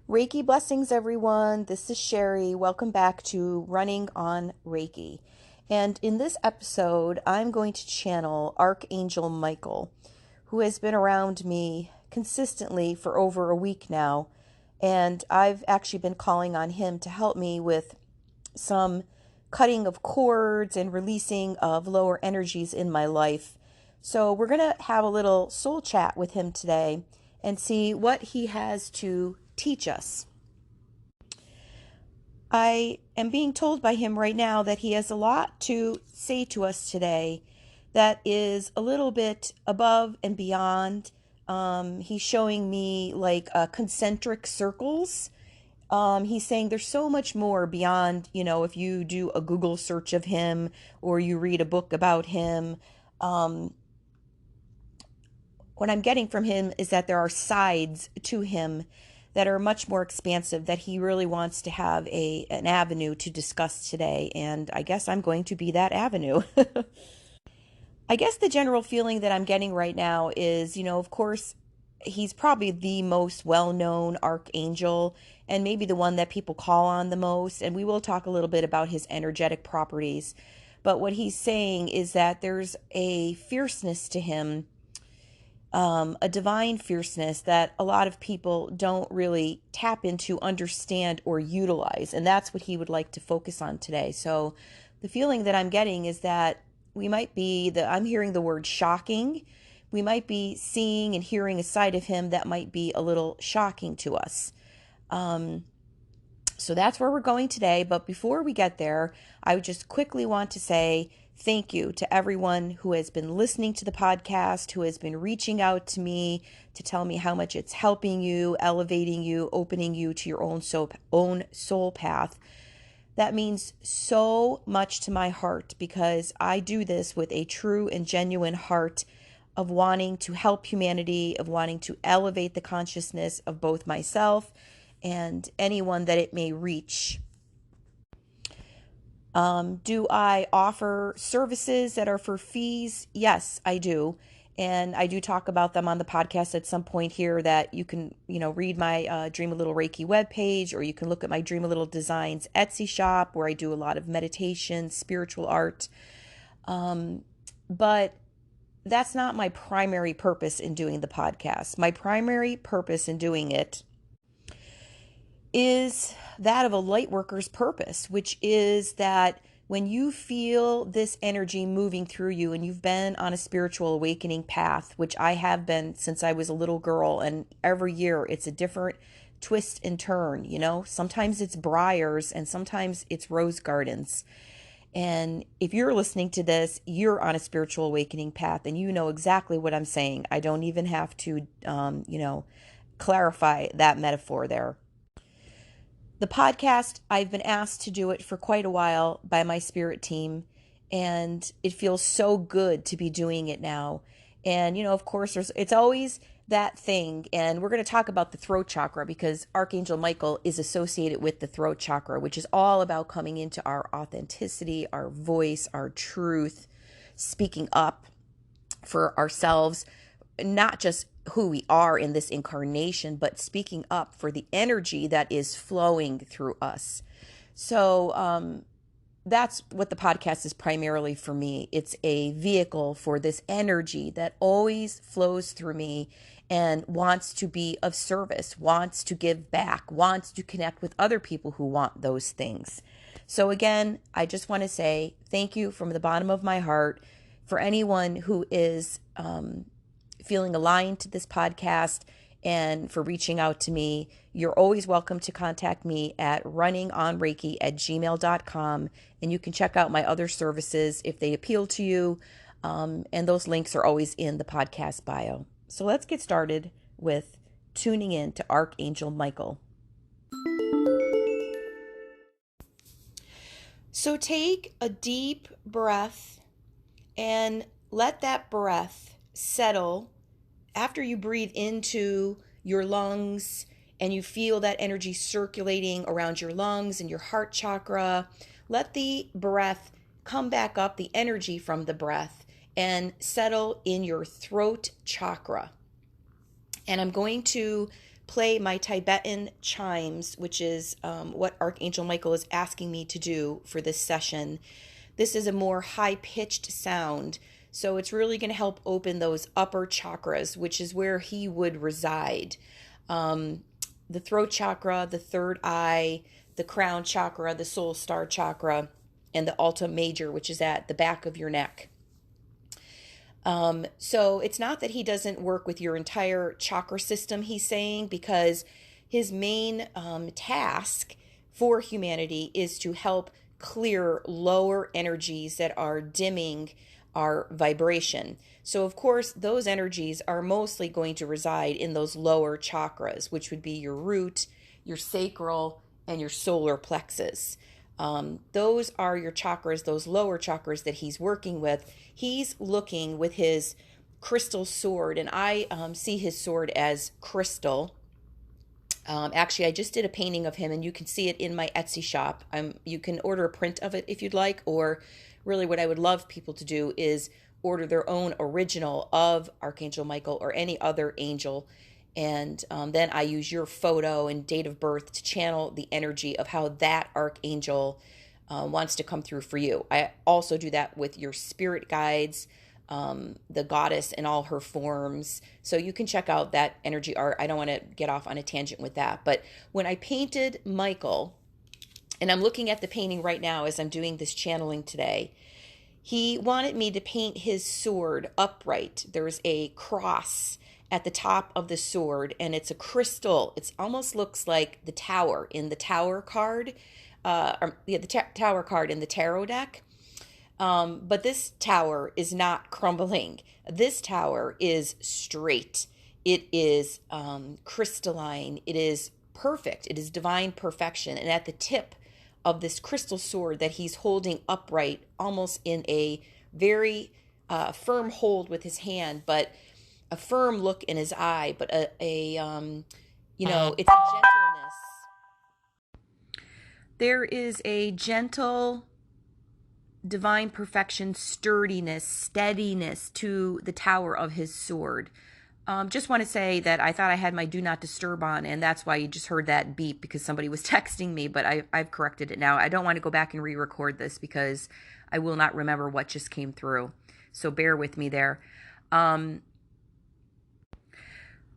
Reiki blessings, everyone. This is Sherry. Welcome back to Running on Reiki. And in this episode, I'm going to channel Archangel Michael, who has been around me consistently for over a week now. And I've actually been calling on him to help me with some cutting of cords and releasing of lower energies in my life. So we're going to have a little soul chat with him today and see what he has to teach us. I am being told by him right now that he has a lot to say to us today that is a little bit above and beyond. He's showing me like concentric circles. He's saying there's so much more beyond, if you do a Google search of him or you read a book about him. What I'm getting from him is that there are sides to him that are much more expansive, that he really wants to have an avenue to discuss today. And I guess I'm going to be that avenue. I guess the general feeling that I'm getting right now is, of course, he's probably the most well-known archangel and maybe the one that people call on the most. And we will talk a little bit about his energetic properties. But what he's saying is that there's a fierceness to him, a divine fierceness that a lot of people don't really tap into, understand, or utilize. And that's what he would like to focus on today. So the feeling that I'm getting is that I'm hearing the word shocking. We might be seeing and hearing a side of him that might be a little shocking to us. So that's where we're going today. But before we get there, I would just quickly want to say thank you to everyone who has been listening to the podcast, who has been reaching out to me to tell me how much it's helping you, elevating you, opening you to your own soul path. That means so much to my heart because I do this with a true and genuine heart of wanting to help humanity, of wanting to elevate the consciousness of both myself and anyone that it may reach. Do I offer services that are for fees? Yes, I do. And I do talk about them on the podcast at some point here that you can, read my Dream a Little Reiki webpage, or you can look at my Dream a Little Designs Etsy shop where I do a lot of meditation, spiritual art. But that's not my primary purpose in doing the podcast. My primary purpose in doing it is that of a light worker's purpose, which is that when you feel this energy moving through you and you've been on a spiritual awakening path, which I have been since I was a little girl, and every year it's a different twist and turn, sometimes it's briars and sometimes it's rose gardens. And if you're listening to this, you're on a spiritual awakening path and you know exactly what I'm saying. I don't even have to, clarify that metaphor there. The podcast, I've been asked to do it for quite a while by my spirit team, and it feels so good to be doing it now. And, of course, it's always that thing, and we're going to talk about the throat chakra because Archangel Michael is associated with the throat chakra, which is all about coming into our authenticity, our voice, our truth, speaking up for ourselves, not just who we are in this incarnation, but speaking up for the energy that is flowing through us. So that's what the podcast is primarily for me. It's a vehicle for this energy that always flows through me and wants to be of service, wants to give back, wants to connect with other people who want those things. So again, I just want to say thank you from the bottom of my heart for anyone who is feeling aligned to this podcast and for reaching out to me. You're always welcome to contact me at runningonreiki@gmail.com, and you can check out my other services if they appeal to you, and those links are always in the podcast bio. So let's get started with tuning in to Archangel Michael. So take a deep breath and let that breath settle. After you breathe into your lungs and you feel that energy circulating around your lungs and your heart chakra, let the breath come back up, the energy from the breath, and settle in your throat chakra. And I'm going to play my Tibetan chimes, which is what Archangel Michael is asking me to do for this session. This is a more high-pitched sound, so it's really going to help open those upper chakras, which is where he would reside. The throat chakra, the third eye, the crown chakra, the soul star chakra, and the Alta Major, which is at the back of your neck. So it's not that he doesn't work with your entire chakra system, he's saying, because his main task for humanity is to help clear lower energies that are dimming our vibration. So of course, those energies are mostly going to reside in those lower chakras, which would be your root, your sacral, and your solar plexus. Those are your chakras, those lower chakras that he's working with. He's looking with his crystal sword, and I see his sword as crystal. Actually, I just did a painting of him, and you can see it in my Etsy shop. You can order a print of it if you'd like, or really what I would love people to do is order their own original of Archangel Michael or any other angel. And then I use your photo and date of birth to channel the energy of how that archangel wants to come through for you. I also do that with your spirit guides, the goddess in all her forms. So you can check out that energy art. I don't want to get off on a tangent with that. But when I painted Michael, and I'm looking at the painting right now as I'm doing this channeling today, he wanted me to paint his sword upright. There's a cross at the top of the sword, and it's a crystal. It almost looks like the tower in the tower card, tower card in the tarot deck. But this tower is not crumbling. This tower is straight. It is crystalline. It is perfect. It is divine perfection. And at the tip of this crystal sword that he's holding upright, almost in a very firm hold with his hand, but a firm look in his eye, but it's a gentleness. There is a gentle, divine perfection, sturdiness, steadiness to the tower of his sword. Just want to say that I thought I had my do not disturb on, and that's why you just heard that beep, because somebody was texting me, but I've corrected it now. I don't want to go back and re-record this because I will not remember what just came through. So bear with me there.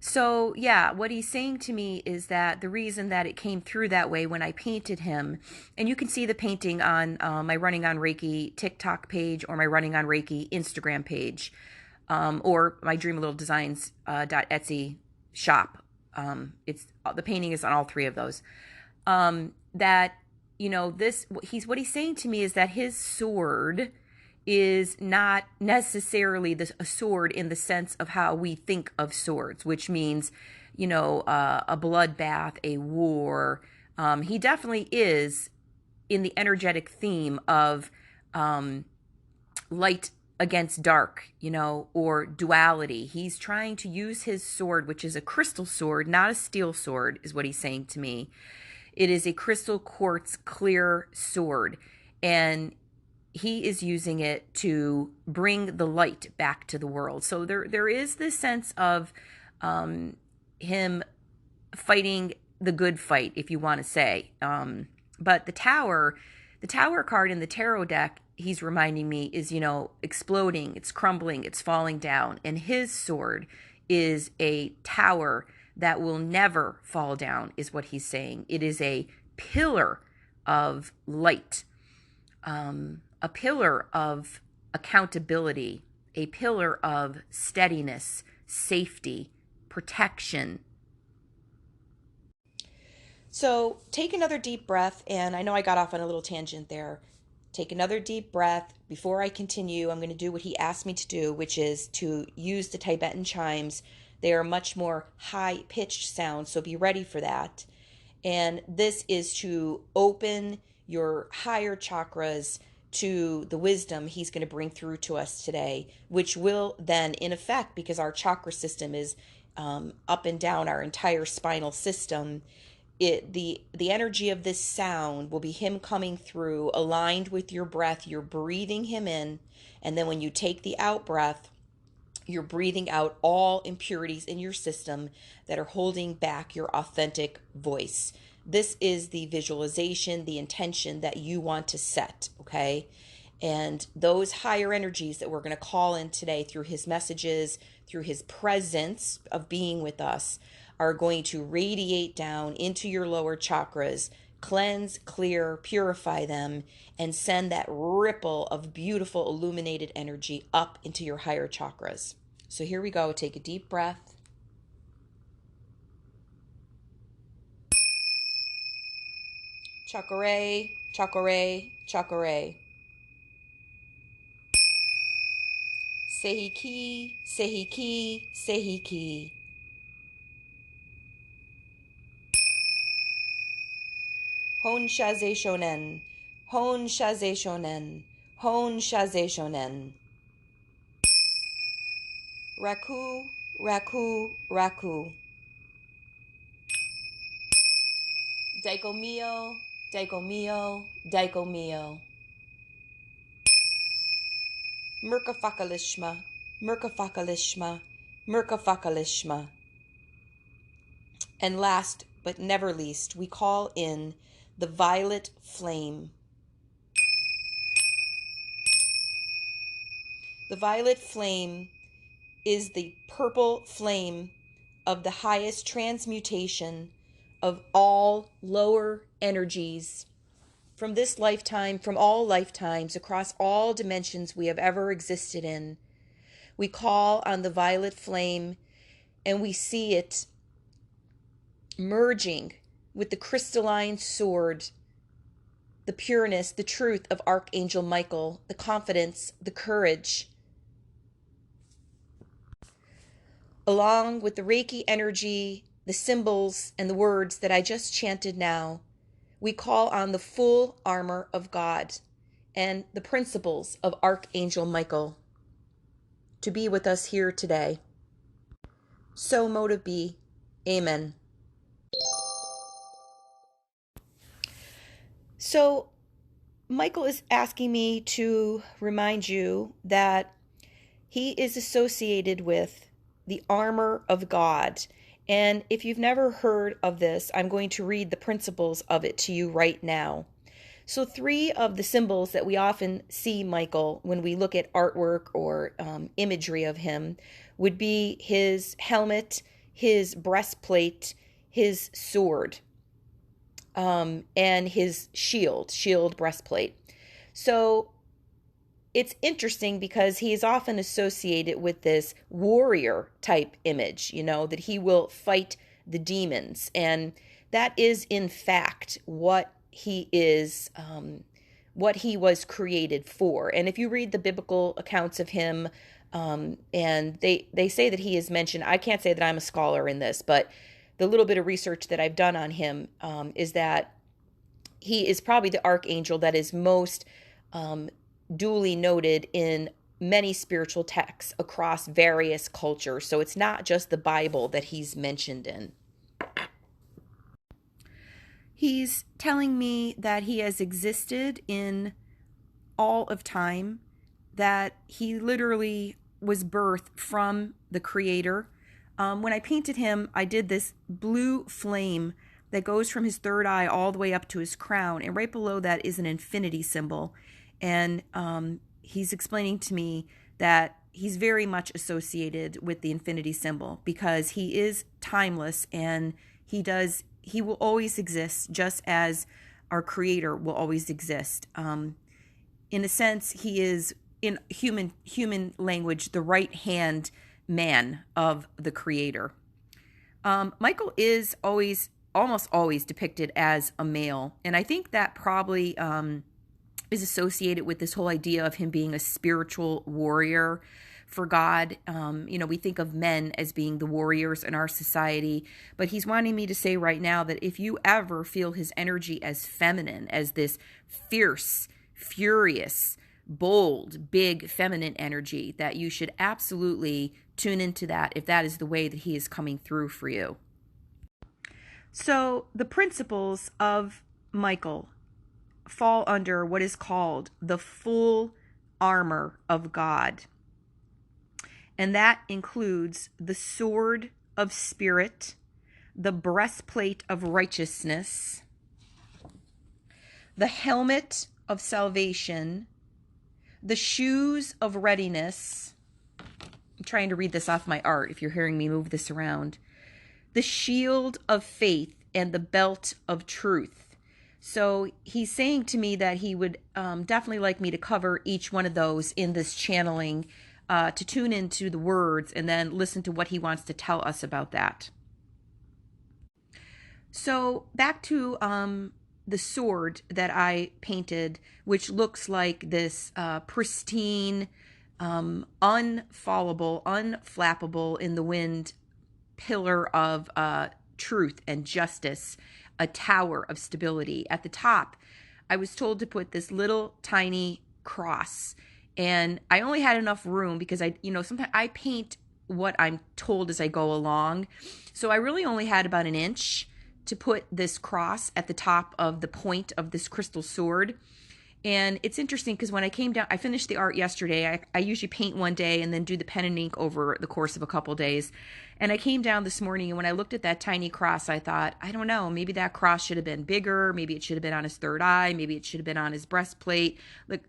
So yeah, what he's saying to me is that the reason that it came through that way when I painted him, and you can see the painting on my Running on Reiki TikTok page or my Running on Reiki Instagram page, or my Dream a Little Designs .etsy shop. It's the painting is on all three of those. That what he's saying to me is that his sword is not necessarily a sword in the sense of how we think of swords, which means, a bloodbath, a war. He definitely is in the energetic theme of light against dark, or duality. He's trying to use his sword, which is a crystal sword, not a steel sword, is what he's saying to me. It is a crystal quartz clear sword, and he is using it to bring the light back to the world. So there is this sense of him fighting the good fight, if you want to say. But the tower card in the tarot deck, he's reminding me, is, exploding, it's crumbling, it's falling down. And his sword is a tower that will never fall down, is what he's saying. It is a pillar of light. A pillar of accountability, a pillar of steadiness, safety, protection. So take another deep breath, and I know I got off on a little tangent there. Take another deep breath. Before I continue, I'm going to do what he asked me to do, which is to use the Tibetan chimes. They are much more high-pitched sounds, so be ready for that. And this is to open your higher chakras to the wisdom he's going to bring through to us today, which will then, in effect, because our chakra system is up and down our entire spinal system, the energy of this sound will be him coming through, aligned with your breath. You're breathing him in, and then when you take the out breath, You're breathing out all impurities in your system that are holding back your authentic voice. This is the visualization, the intention that you want to set, okay? And those higher energies that we're going to call in today through his messages, through his presence of being with us, are going to radiate down into your lower chakras, cleanse, clear, purify them, and send that ripple of beautiful illuminated energy up into your higher chakras. So here we go. Take a deep breath. Chakra, chakra, chakra. Sehiki, sehiki, sehiki. Hon shaze shonen, hon shaze shonen, hon shaze shonen. Raku, raku, raku. Daiko mio, daiko mio, daiko mio. Merkafakalishma, merkafakalishma, merkafakalishma. And last but never least, we call in the violet flame. The violet flame is the purple flame of the highest transmutation of all lower energies from this lifetime, from all lifetimes, across all dimensions we have ever existed in. We call on the violet flame and we see it merging with the crystalline sword, the pureness, the truth of Archangel Michael, the confidence, the courage, along with the Reiki energy, the symbols, and the words that I just chanted now. We call on the full armor of God and the principles of Archangel Michael to be with us here today. So mote it be. Amen. So Michael is asking me to remind you that he is associated with the armor of God. And if you've never heard of this, I'm going to read the principles of it to you right now. So 3 of the symbols that we often see Michael when we look at artwork or imagery of him would be his helmet, his breastplate, his sword, and his shield breastplate. So it's interesting because he is often associated with this warrior type image, that he will fight the demons. And that is, in fact, what he is, what he was created for. And if you read the biblical accounts of him, and they say that he is mentioned, I can't say that I'm a scholar in this, but the little bit of research that I've done on him is that he is probably the archangel that is most duly noted in many spiritual texts across various cultures. So it's not just the Bible that he's mentioned in. He's telling me that he has existed in all of time, that he literally was birthed from the Creator. When I painted him, I did this blue flame that goes from his third eye all the way up to his crown, and right below that is an infinity symbol. And he's explaining to me that he's very much associated with the infinity symbol because he is timeless and he will always exist just as our Creator will always exist. In a sense, he is, in human language, the right hand man of the Creator. Michael is almost always depicted as a male, and I think that probably is associated with this whole idea of him being a spiritual warrior for God. We think of men as being the warriors in our society, but he's wanting me to say right now that if you ever feel his energy as feminine, as this fierce, furious, bold, big feminine energy, that you should absolutely tune into that if that is the way that he is coming through for you. So the principles of Michael fall under what is called the full armor of God. And that includes the sword of spirit, the breastplate of righteousness, the helmet of salvation, the shoes of readiness. I'm trying to read this off my art if you're hearing me move this around. The shield of faith and the belt of truth. So he's saying to me that he would definitely like me to cover each one of those in this channeling, to tune into the words and then listen to what he wants to tell us about that. So back to the sword that I painted, which looks like this pristine, unfallable, unflappable in the wind pillar of truth and justice, a tower of stability. At the top, I was told to put this little tiny cross, and I only had enough room because sometimes I paint what I'm told as I go along. So I really only had about an inch to put this cross at the top of the point of this crystal sword. And it's interesting because when I came down, I finished the art yesterday. I usually paint one day and then do the pen and ink over the course of a couple days. And I came down this morning, and when I looked at that tiny cross, I thought, I don't know, maybe that cross should have been bigger. Maybe it should have been on his third eye. Maybe it should have been on his breastplate. Like,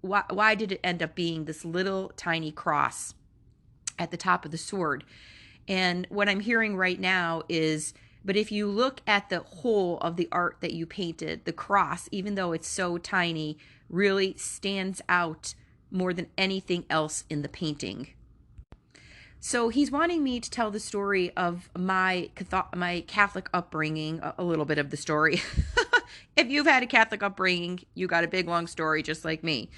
why did it end up being this little tiny cross at the top of the sword? And what I'm hearing right now is, but if you look at the whole of the art that you painted, the cross, even though it's so tiny, really stands out more than anything else in the painting. So he's wanting me to tell the story of my Catholic upbringing, a little bit of the story. If you've had a Catholic upbringing, you got a big, long story just like me.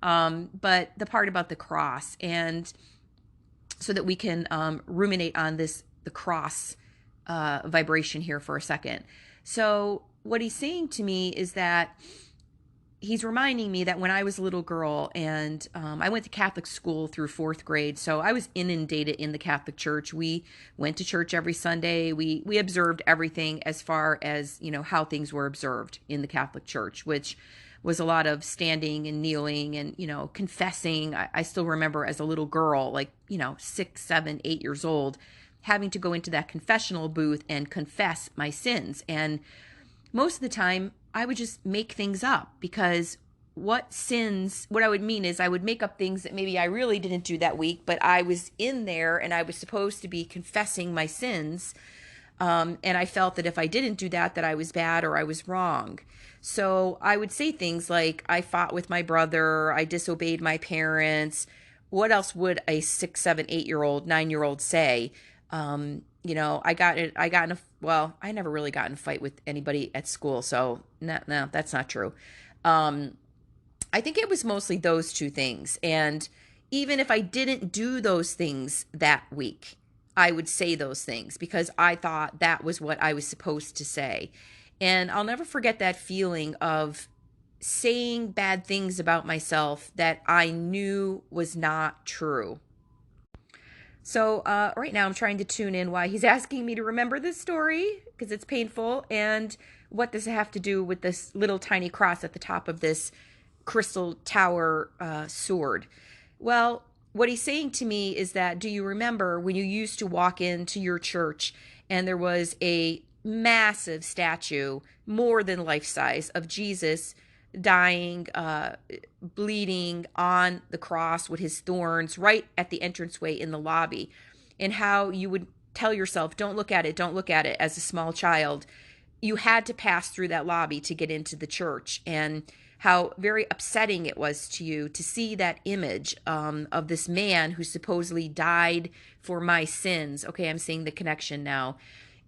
But the part about the cross, and so that we can ruminate on the cross vibration here for a second. So what he's saying to me is that he's reminding me that when I was a little girl, and I went to Catholic school through 4th grade, so I was inundated in the Catholic Church. We went to church every Sunday. We observed everything as far as, how things were observed in the Catholic Church, which was a lot of standing and kneeling and, confessing. I still remember as a little girl, like, 6, 7, 8 years old, having to go into that confessional booth and confess my sins. And most of the time, I would just make things up, because what I would mean is I would make up things that maybe I really didn't do that week, but I was in there and I was supposed to be confessing my sins. And I felt that if I didn't do that, that I was bad or I was wrong. So I would say things like, I fought with my brother, I disobeyed my parents. What else would a 6, 7, 8-year-old, 9-year-old say? I never really got in a fight with anybody at school. So no, that's not true. I think it was mostly those two things. And even if I didn't do those things that week, I would say those things because I thought that was what I was supposed to say. And I'll never forget that feeling of saying bad things about myself that I knew was not true. So right now I'm trying to tune in why he's asking me to remember this story, because it's painful. And what does it have to do with this little tiny cross at the top of this crystal tower sword? Well, what he's saying to me is that, do you remember when you used to walk into your church and there was a massive statue, more than life size, of Jesus dying, bleeding on the cross with his thorns right at the entranceway in the lobby, and how you would tell yourself, don't look at it as a small child. You had to pass through that lobby to get into the church, and how very upsetting it was to you to see that image of this man who supposedly died for my sins. Okay, I'm seeing the connection now.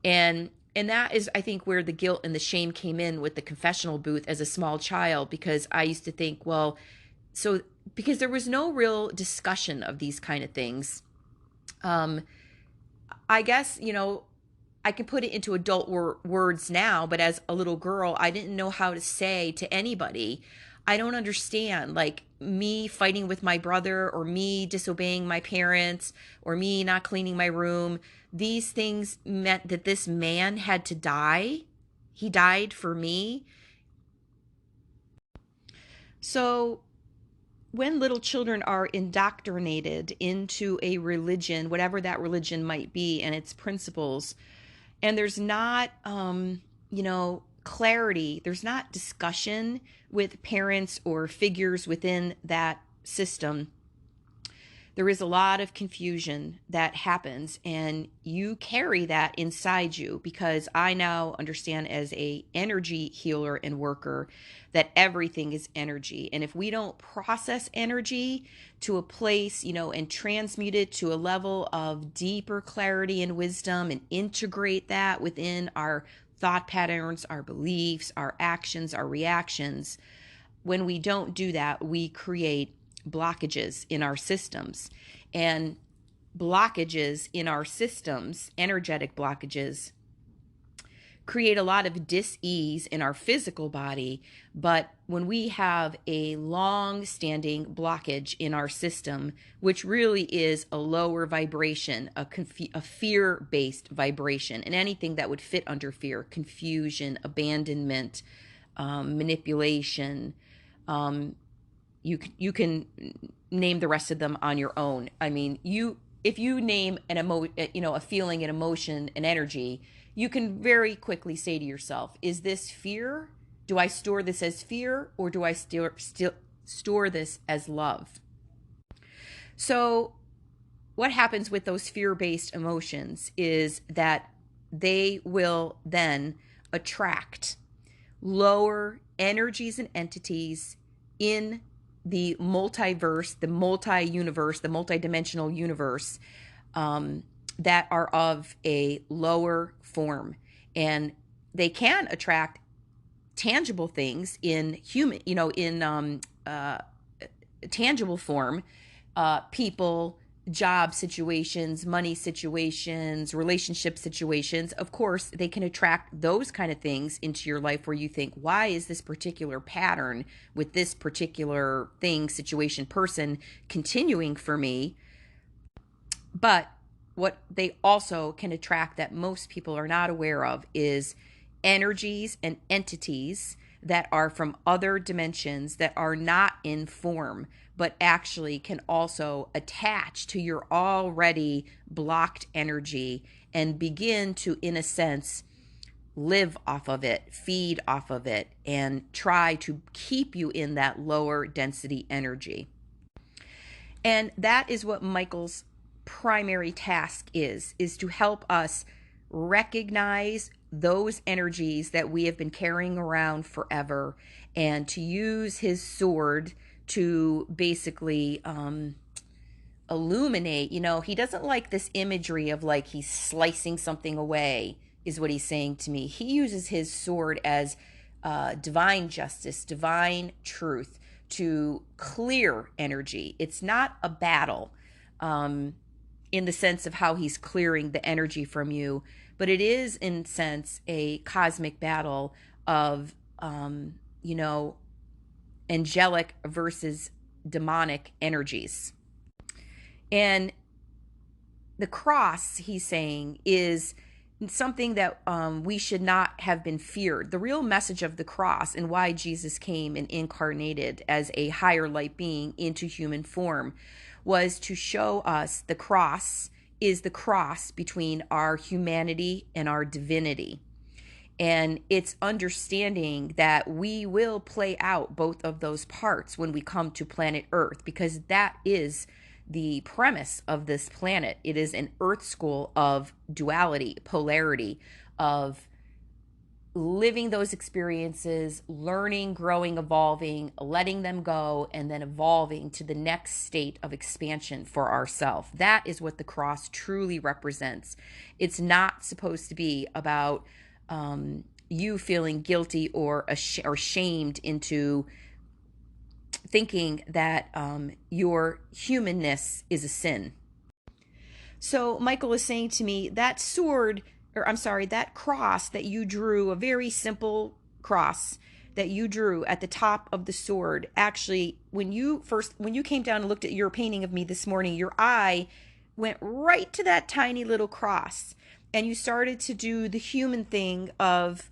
And that is, I think, where the guilt and the shame came in with the confessional booth as a small child, because I used to think, well, so because there was no real discussion of these kind of things. I guess, I can put it into adult words now, but as a little girl, I didn't know how to say to anybody, I don't understand, like me fighting with my brother, or me disobeying my parents, or me not cleaning my room. These things meant that this man had to die. He died for me. So when little children are indoctrinated into a religion, whatever that religion might be, and its principles, and there's not, clarity, there's not discussion with parents or figures within that system, there is a lot of confusion that happens, and you carry that inside you, because I now understand as a energy healer and worker that everything is energy. And if we don't process energy to a place, and transmute it to a level of deeper clarity and wisdom, and integrate that within our thought patterns, our beliefs, our actions, our reactions, when we don't do that, we create blockages in our systems. And blockages in our systems, energetic blockages, create a lot of dis-ease in our physical body. But when we have a long-standing blockage in our system, which really is a lower vibration, a fear-based vibration, and anything that would fit under fear, confusion, abandonment, manipulation, you can name the rest of them on your own. I mean, if you name a feeling, an emotion, an energy, you can very quickly say to yourself, is this fear? Do I store this as fear, or do I still store this as love? So what happens with those fear-based emotions is that they will then attract lower energies and entities in the multiverse, the multi-universe, the multi-dimensional universe, that are of a lower form. And they can attract tangible things in tangible form, people, job situations, money situations, relationship situations. Of course, they can attract those kind of things into your life where you think, why is this particular pattern with this particular thing, situation, person continuing for me? But what they also can attract that most people are not aware of is energies and entities that are from other dimensions that are not in form, but actually can also attach to your already blocked energy and begin to, in a sense, live off of it, feed off of it, and try to keep you in that lower density energy. And that is what Michael's primary task is to help us recognize those energies that we have been carrying around forever, and to use his sword to basically illuminate. He doesn't like this imagery of like he's slicing something away, is what he's saying to me. He uses his sword as divine justice, divine truth, to clear energy. It's not a battle in the sense of how he's clearing the energy from you, but it is, in a sense, a cosmic battle of, angelic versus demonic energies. And the cross, he's saying, is something that we should not have been feared. The real message of the cross, and why Jesus came and incarnated as a higher light being into human form, was to show us the cross is the cross between our humanity and our divinity. And it's understanding that we will play out both of those parts when we come to planet Earth, because that is the premise of this planet. It is an Earth school of duality, polarity, of living those experiences, learning, growing, evolving, letting them go, and then evolving to the next state of expansion for ourselves. That is what the cross truly represents. It's not supposed to be about you feeling guilty or shamed into thinking that your humanness is a sin. So Michael is saying to me, that that cross that you drew, a very simple cross that you drew at the top of the sword, actually, when you came down and looked at your painting of me this morning, your eye went right to that tiny little cross, and you started to do the human thing of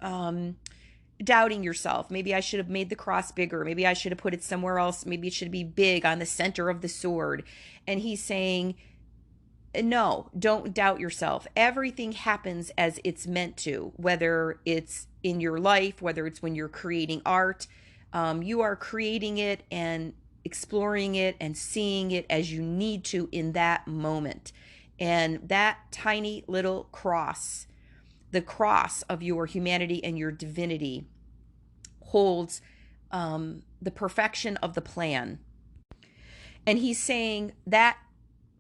doubting yourself. Maybe I should have made the cross bigger. Maybe I should have put it somewhere else. Maybe it should be big on the center of the sword. And he's saying, no, don't doubt yourself. Everything happens as it's meant to, whether it's in your life, whether it's when you're creating art. You are creating it and exploring it and seeing it as you need to in that moment. And that tiny little cross, the cross of your humanity and your divinity, holds the perfection of the plan. And he's saying that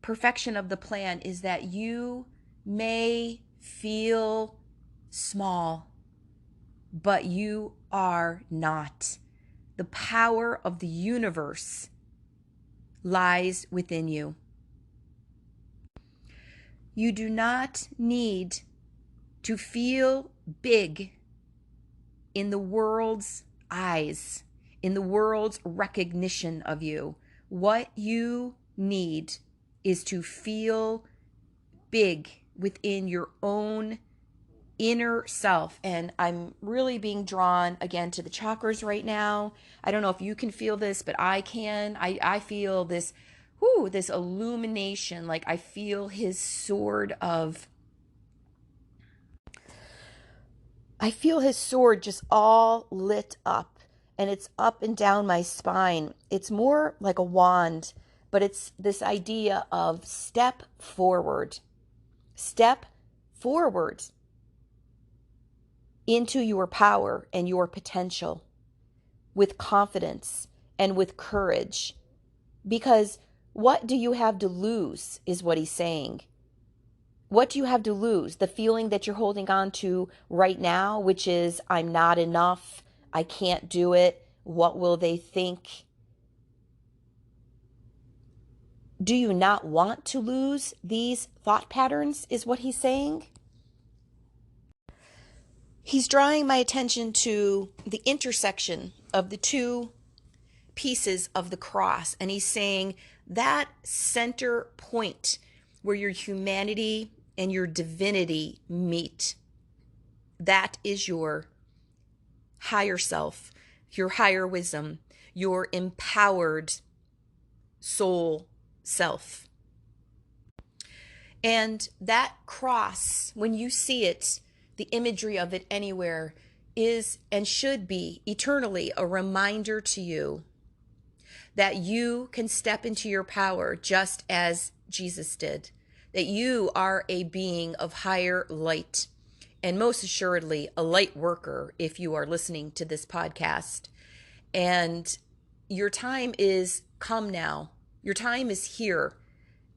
perfection of the plan is that you may feel small, but you are not. The power of the universe lies within you. You do not need to feel big in the world's eyes, in the world's recognition of you. What you need is to feel big within your own inner self. And I'm really being drawn again to the chakras right now. I don't know if you can feel this, but I can. I feel this, this illumination. Like I feel his sword just all lit up, and it's up and down my spine. It's more like a wand, but it's this idea of step forward into your power and your potential with confidence and with courage. Because what do you have to lose is what he's saying. What do you have to lose? The feeling that you're holding on to right now, which is, I'm not enough, I can't do it, what will they think? Do you not want to lose these thought patterns, is what he's saying? He's drawing my attention to the intersection of the two pieces of the cross, and he's saying that center point where your humanity and your divinity meet, that is your higher self, your higher wisdom, your empowered soul self. And that cross, when you see it, the imagery of it anywhere, is and should be eternally a reminder to you that you can step into your power just as Jesus did, that you are a being of higher light, and most assuredly a light worker if you are listening to this podcast. And your time is come now. Your time is here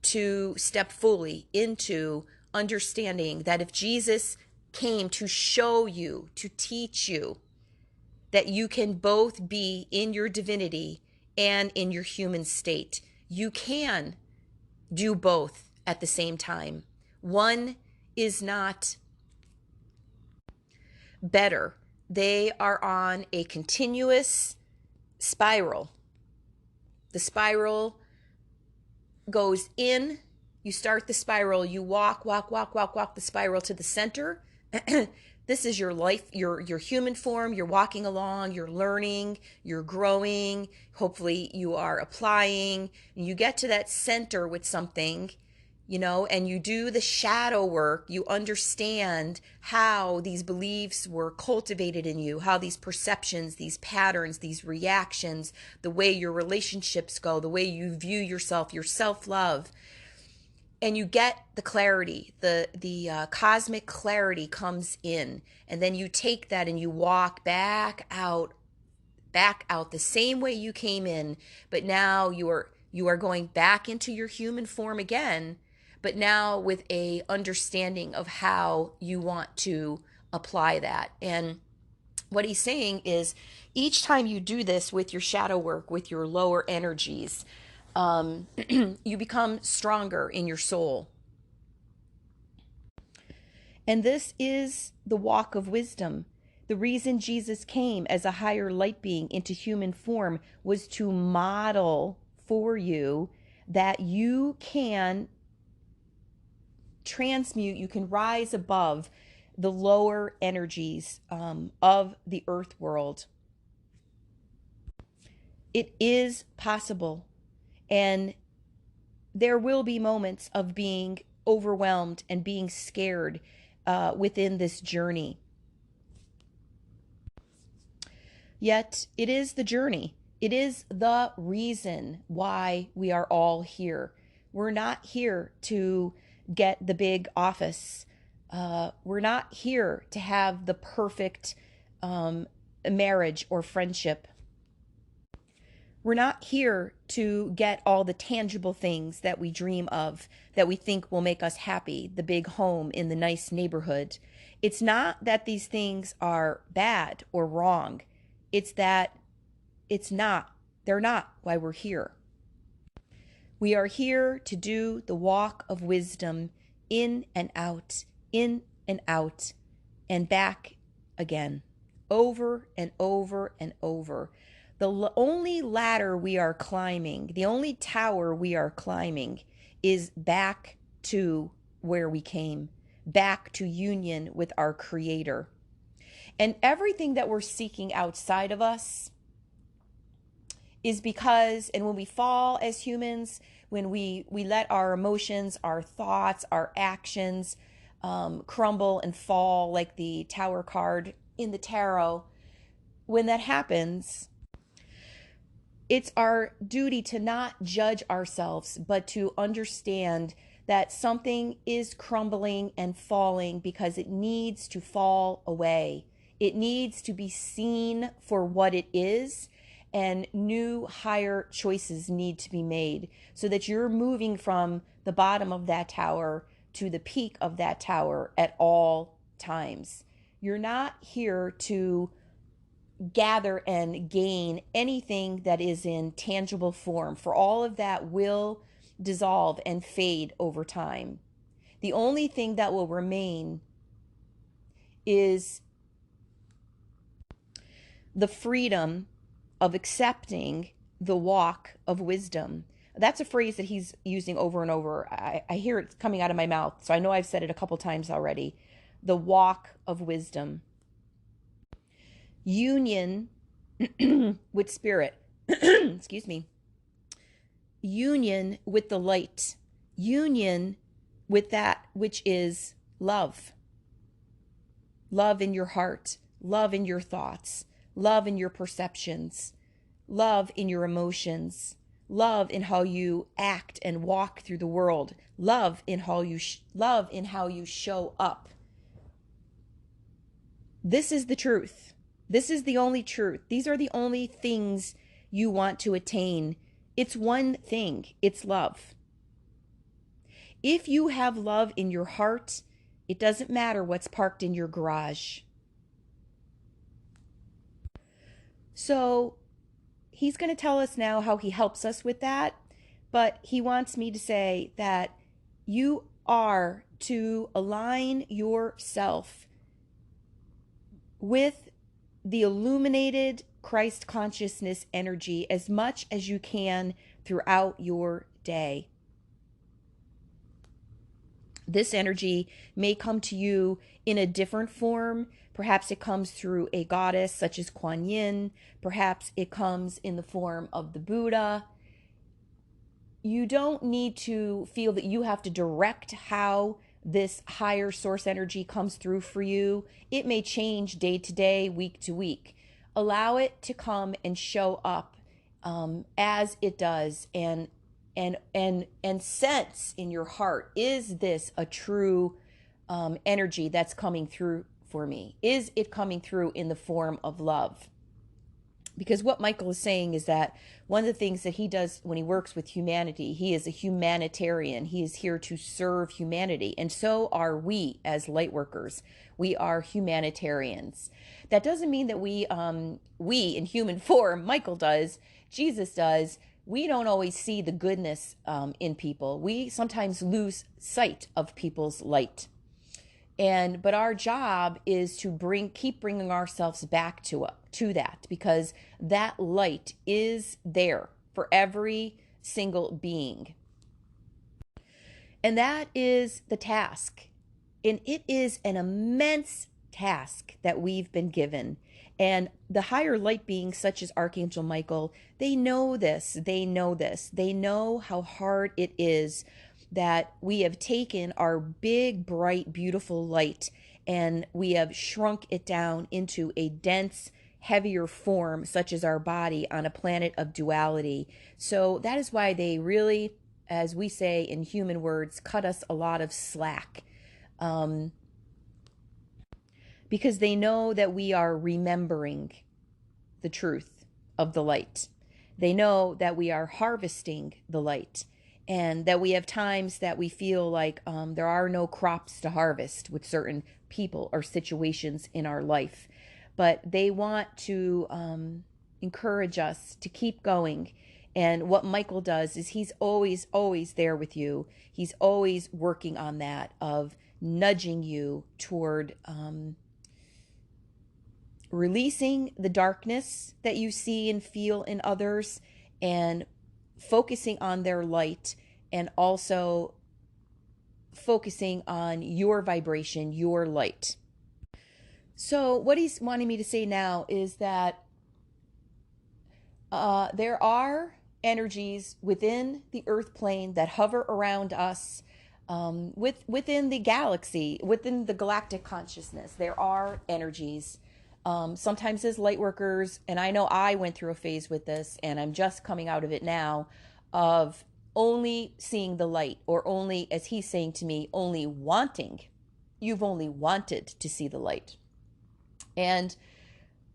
to step fully into understanding that if Jesus came to show you, to teach you, that you can both be in your divinity and in your human state. You can do both at the same time. One is not better. They are on a continuous spiral. The spiral goes in. You start the spiral. You walk the spiral to the center. This is your life, your human form. You're walking along, you're learning, you're growing. Hopefully you are applying. And you get to that center with something, and you do the shadow work. You understand how these beliefs were cultivated in you, how these perceptions, these patterns, these reactions, the way your relationships go, the way you view yourself, your self-love. And you get the clarity, the cosmic clarity comes in, and then you take that and you walk back out the same way you came in, but now you are going back into your human form again, but now with a understanding of how you want to apply that. And what he's saying is, each time you do this with your shadow work, with your lower energies, you become stronger in your soul. And this is the walk of wisdom. The reason Jesus came as a higher light being into human form was to model for you that you can transmute, you can rise above the lower energies of the earth world. It is possible. And there will be moments of being overwhelmed and being scared within this journey. Yet it is the journey. It is the reason why we are all here. We're not here to get the big office. We're not here to have the perfect marriage or friendship. We're not here to get all the tangible things that we dream of, that we think will make us happy, the big home in the nice neighborhood. It's not that these things are bad or wrong. It's that they're not why we're here. We are here to do the walk of wisdom in and out, and back again, over and over and over. The only ladder we are climbing, the only tower we are climbing is back to where we came, back to union with our Creator. And everything that we're seeking outside of us is because, and when we fall as humans, when we let our emotions, our thoughts, our actions crumble and fall like the Tower card in the tarot, when that happens, it's our duty to not judge ourselves, but to understand that something is crumbling and falling because it needs to fall away. It needs to be seen for what it is, and new, higher choices need to be made so that you're moving from the bottom of that tower to the peak of that tower at all times. You're not here to gather and gain anything that is in tangible form, for all of that will dissolve and fade over time. The only thing that will remain is the freedom of accepting the walk of wisdom. That's a phrase that he's using over and over. I hear it coming out of my mouth, so I know I've said it a couple times already. The walk of wisdom. Union with spirit. Excuse me. Union with the light. Union with that which is love. Love in your heart. Love in your thoughts. Love in your perceptions. Love in your emotions. Love in how you act and walk through the world. Love in how you show up. This is the truth. This is the only truth. These are the only things you want to attain. It's one thing. It's love. If you have love in your heart, it doesn't matter what's parked in your garage. So he's going to tell us now how he helps us with that, but he wants me to say that you are to align yourself with the illuminated Christ consciousness energy as much as you can throughout your day. This energy may come to you in a different form. Perhaps it comes through a goddess such as Kuan Yin. Perhaps it comes in the form of the Buddha. You don't need to feel that you have to direct how this higher source energy comes through for you. It may change day to day, week to week. Allow it to come and show up as it does, and sense in your heart, is this a true energy that's coming through for me? Is it coming through in the form of love? Because what Michael is saying is that one of the things that he does when he works with humanity, he is a humanitarian. He is here to serve humanity. And so are we as light workers. We are humanitarians. That doesn't mean that we in human form, Michael does, Jesus does, we don't always see the goodness in people. We sometimes lose sight of people's light. But our job is to keep bringing ourselves back to that, because that light is there for every single being. And that is the task. And it is an immense task that we've been given. And the higher light beings, such as Archangel Michael, they know this. They know this. They know how hard it is that we have taken our big, bright, beautiful light and we have shrunk it down into a dense, heavier form, such as our body on a planet of duality. So that is why they really, as we say in human words, cut us a lot of slack. Because they know that we are remembering the truth of the light. They know that we are harvesting the light, and that we have times that we feel like there are no crops to harvest with certain people or situations in our life. But they want to encourage us to keep going. And what Michael does is he's always, always there with you. He's always working on that, of nudging you toward releasing the darkness that you see and feel in others, and focusing on their light, and also focusing on your vibration, your light. So what he's wanting me to say now is that there are energies within the earth plane that hover around us, within the galaxy, within the galactic consciousness. There are energies, sometimes as light workers, and I know I went through a phase with this, and I'm just coming out of it now, of only seeing the light, or only, as he's saying to me, only wanting. You've only wanted to see the light. And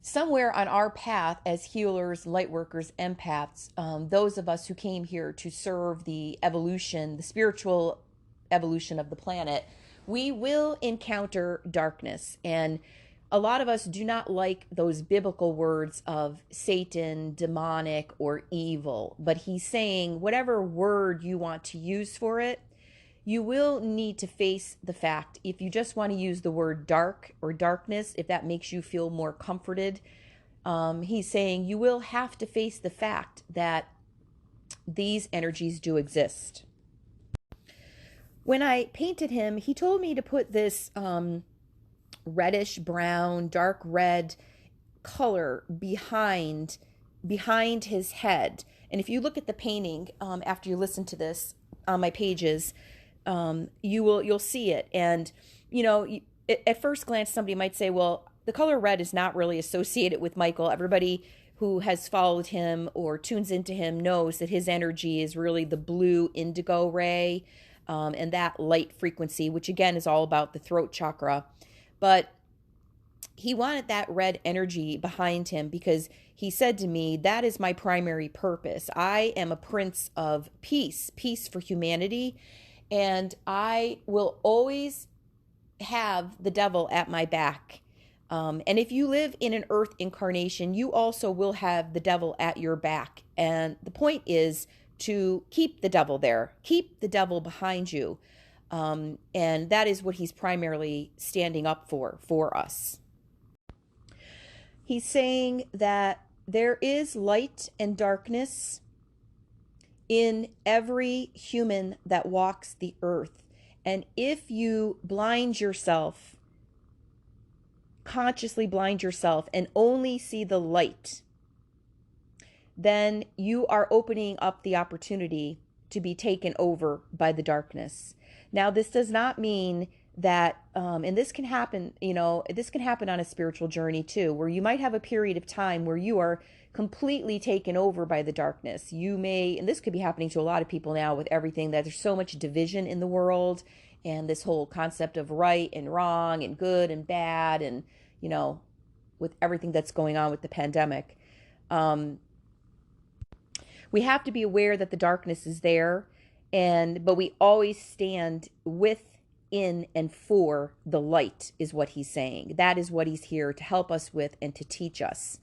somewhere on our path as healers, light workers, empaths, those of us who came here to serve the evolution, the spiritual evolution of the planet, we will encounter darkness. And a lot of us do not like those biblical words of Satan, demonic, or evil. But he's saying whatever word you want to use for it, you will need to face the fact. If you just want to use the word dark or darkness, if that makes you feel more comforted, he's saying you will have to face the fact that these energies do exist. When I painted him, he told me to put this reddish brown, dark red color behind his head. And if you look at the painting, after you listen to this on my pages, you'll see it. And at first glance, somebody might say, well, the color red is not really associated with Michael. Everybody who has followed him or tunes into him knows that his energy is really the blue indigo ray, and that light frequency, which again is all about the throat chakra. But he wanted that red energy behind him because he said to me, that is my primary purpose. I am a prince of peace, peace for humanity. And I will always have the devil at my back. And if you live in an earth incarnation, you also will have the devil at your back. And the point is to keep the devil there, keep the devil behind you. And that is what he's primarily standing up for us. He's saying that there is light and darkness in every human that walks the earth. And if you blind yourself, consciously blind yourself, and only see the light, then you are opening up the opportunity to be taken over by the darkness. Now, this does not mean that, and this can happen, this can happen on a spiritual journey too, where you might have a period of time where you are completely taken over by the darkness. You may, and this could be happening to a lot of people now with everything, that there's so much division in the world, and this whole concept of right and wrong and good and bad, and, with everything that's going on with the pandemic. We have to be aware that the darkness is there, but we always stand within and for the light, is what he's saying. That is what he's here to help us with and to teach us.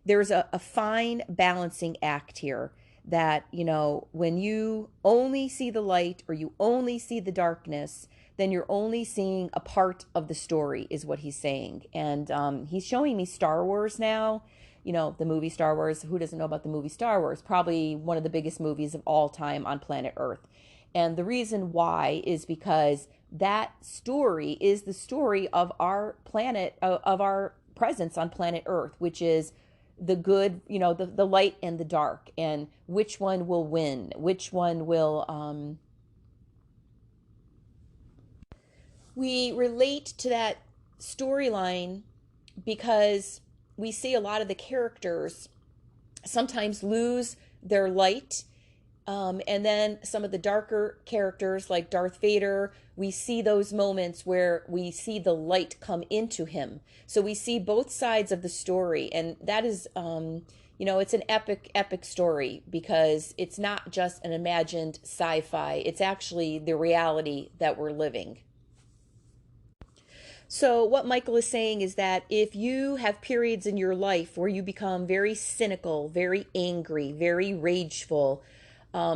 There's a fine balancing act here that, when you only see the light or you only see the darkness, then you're only seeing a part of the story, is what he's saying. And he's showing me Star Wars now. The movie Star Wars. Who doesn't know about the movie Star Wars? Probably one of the biggest movies of all time on planet Earth. And the reason why is because that story is the story of our planet, of our presence on planet Earth, which is the good, the light and the dark, and which one will win, which one will, we relate to that storyline because we see a lot of the characters sometimes lose their light. And then some of the darker characters like Darth Vader, we see those moments where we see the light come into him. So we see both sides of the story. And that is, it's an epic story because it's not just an imagined sci-fi. It's actually the reality that we're living. So what Michael is saying is that if you have periods in your life where you become very cynical, very angry, very rageful,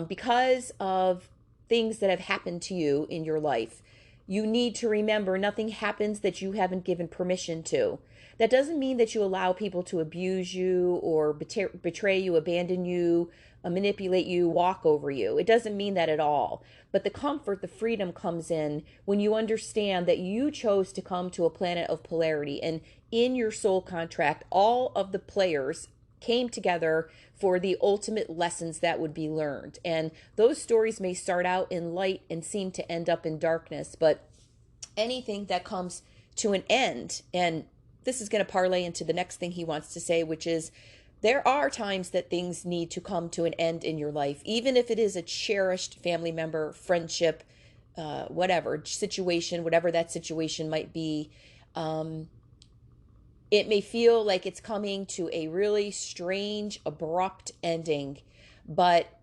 because of things that have happened to you in your life, you need to remember nothing happens that you haven't given permission to. That doesn't mean that you allow people to abuse you or betray you, abandon you, manipulate you, walk over you. It doesn't mean that at all. But the comfort, the freedom comes in when you understand that you chose to come to a planet of polarity. And in your soul contract, all of the players came together for the ultimate lessons that would be learned. And those stories may start out in light and seem to end up in darkness, but anything that comes to an end, and this is going to parlay into the next thing he wants to say, which is there are times that things need to come to an end in your life, even if it is a cherished family member, friendship, whatever situation, whatever that situation might be. It may feel like it's coming to a really strange, abrupt ending, but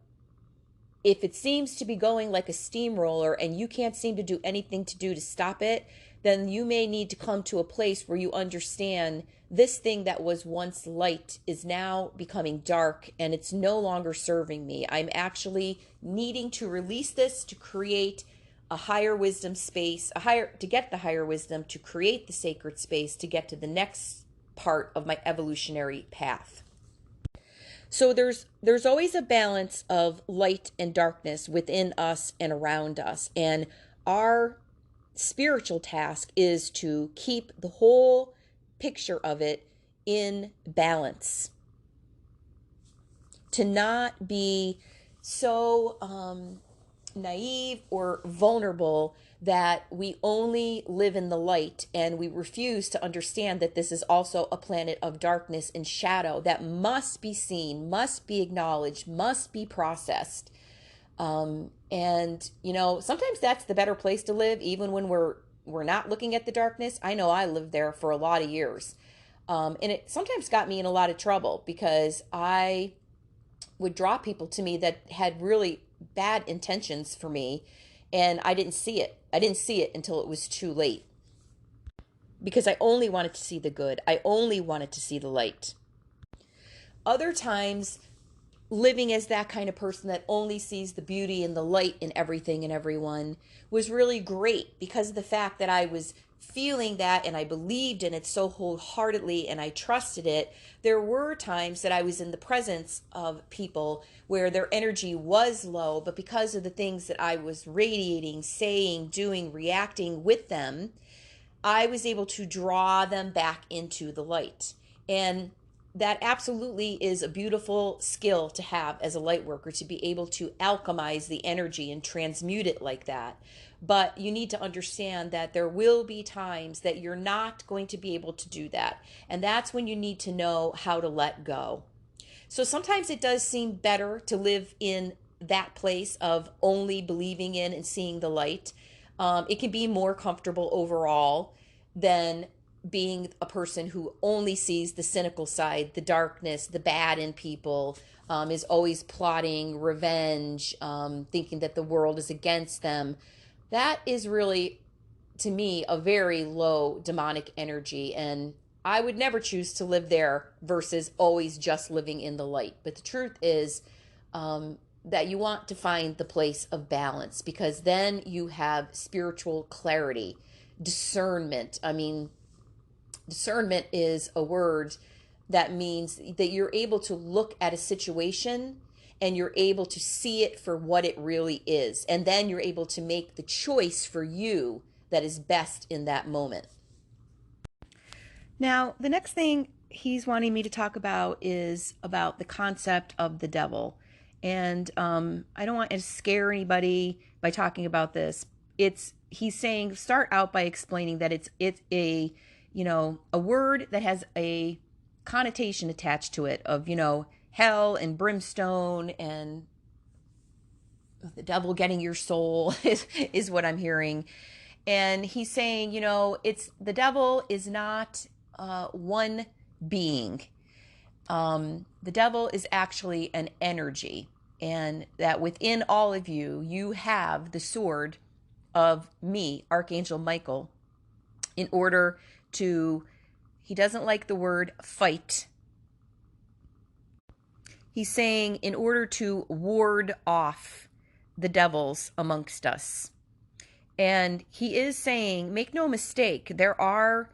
if it seems to be going like a steamroller and you can't seem to do anything to stop it, then you may need to come to a place where you understand this thing that was once light is now becoming dark and it's no longer serving me. I'm actually needing to release this to create a higher wisdom space, to get the higher wisdom, to create the sacred space, to get to the next part of my evolutionary path. So there's always a balance of light and darkness within us and around us. And our spiritual task is to keep the whole picture of it in balance. To not be so naive or vulnerable that we only live in the light and we refuse to understand that this is also a planet of darkness and shadow that must be seen, must be acknowledged, must be processed. And sometimes that's the better place to live, even when we're not looking at the darkness. I know I lived there for a lot of years. And it sometimes got me in a lot of trouble because I would draw people to me that had really bad intentions for me, and I didn't see it. I didn't see it until it was too late because I only wanted to see the good. I only wanted to see the light. Other times, living as that kind of person that only sees the beauty and the light in everything and everyone was really great because of the fact that I was feeling that and I believed in it so wholeheartedly and I trusted it. There were times that I was in the presence of people where their energy was low, but because of the things that I was radiating, saying, doing, reacting with them, I was able to draw them back into the light. And that absolutely is a beautiful skill to have as a light worker, to be able to alchemize the energy and transmute it like that. But you need to understand that there will be times that you're not going to be able to do that. And that's when you need to know how to let go. So sometimes it does seem better to live in that place of only believing in and seeing the light. It can be more comfortable overall than being a person who only sees the cynical side, the darkness, the bad in people, is always plotting revenge, thinking that the world is against them. That is really, to me, a very low demonic energy. And I would never choose to live there versus always just living in the light. But the truth is that you want to find the place of balance, because then you have spiritual clarity, discernment. I mean, discernment is a word that means that you're able to look at a situation and you're able to see it for what it really is. And then you're able to make the choice for you that is best in that moment. Now, the next thing he's wanting me to talk about is about the concept of the devil. And I don't want to scare anybody by talking about this. He's saying start out by explaining that it's a a word that has a connotation attached to it of hell and brimstone and the devil getting your soul is what I'm hearing. And he's saying it's the devil is not one being. The devil is actually an energy, and that within all of you, you have the sword of me, Archangel Michael, in order to, he doesn't like the word fight. He's saying in order to ward off the devils amongst us. And he is saying, make no mistake, there are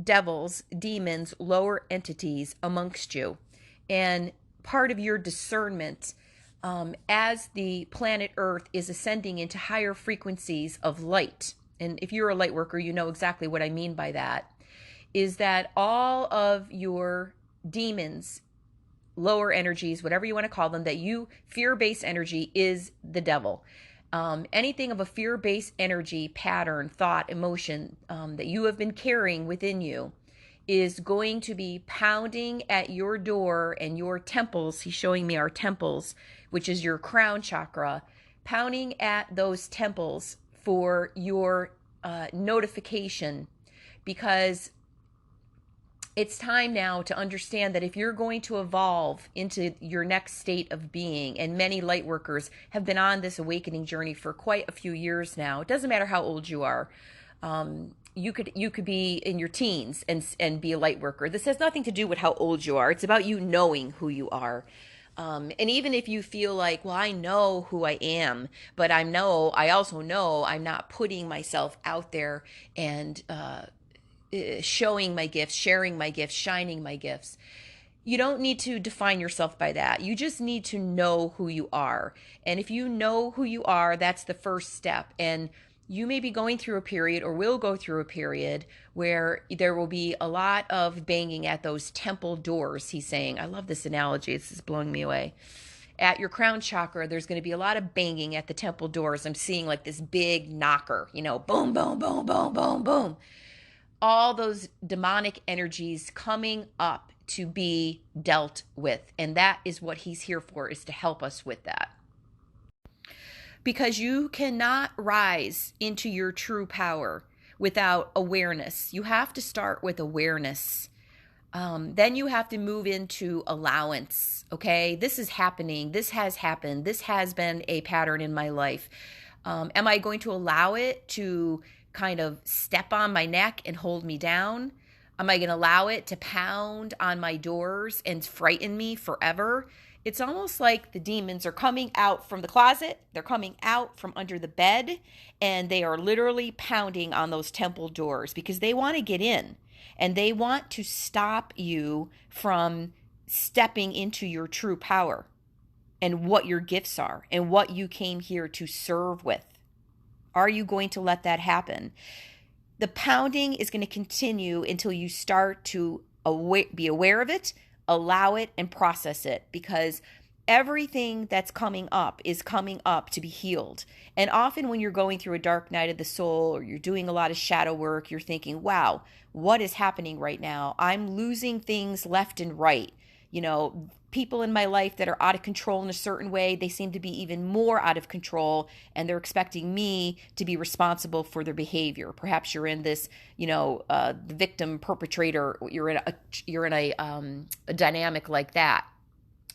devils, demons, lower entities amongst you. And part of your discernment as the planet Earth is ascending into higher frequencies of light, and if you're a light worker, you know exactly what I mean by that, is that all of your demons, lower energies, whatever you want to call them, that you fear-based energy is the devil. Anything of a fear-based energy, pattern, thought, emotion that you have been carrying within you is going to be pounding at your door and your temples. He's showing me our temples, which is your crown chakra, pounding at those temples for your notification, because it's time now to understand that if you're going to evolve into your next state of being, and many light workers have been on this awakening journey for quite a few years now. It doesn't matter how old you are. You could be in your teens and be a light worker. This has nothing to do with how old you are. It's about you knowing who you are. And even if you feel like, well, I know who I am, but I also know I'm not putting myself out there and showing my gifts, sharing my gifts, shining my gifts. You don't need to define yourself by that. You just need to know who you are. And if you know who you are, that's the first step. And you may be going through a period, or will go through a period, where there will be a lot of banging at those temple doors, he's saying. I love this analogy. It's just blowing me away. At your crown chakra, there's going to be a lot of banging at the temple doors. I'm seeing like this big knocker, boom, boom, boom, boom, boom, boom. All those demonic energies coming up to be dealt with. And that is what he's here for, is to help us with that. Because you cannot rise into your true power without awareness. You have to start with awareness. Then you have to move into allowance. Okay, this is happening. This has happened. This has been a pattern in my life. Am I going to allow it to kind of step on my neck and hold me down? Am I going to allow it to pound on my doors and frighten me forever? It's almost like the demons are coming out from the closet. They're coming out from under the bed, and they are literally pounding on those temple doors because they want to get in, and they want to stop you from stepping into your true power and what your gifts are and what you came here to serve with. Are you going to let that happen? The pounding is going to continue until you start to be aware of it, allow it, and process it, because everything that's coming up is coming up to be healed. And often when you're going through a dark night of the soul, or you're doing a lot of shadow work, you're thinking, wow, what is happening right now? I'm losing things left and right. People in my life that are out of control in a certain way, they seem to be even more out of control, and they're expecting me to be responsible for their behavior. Perhaps you're in this, the victim perpetrator. You're in a dynamic like that,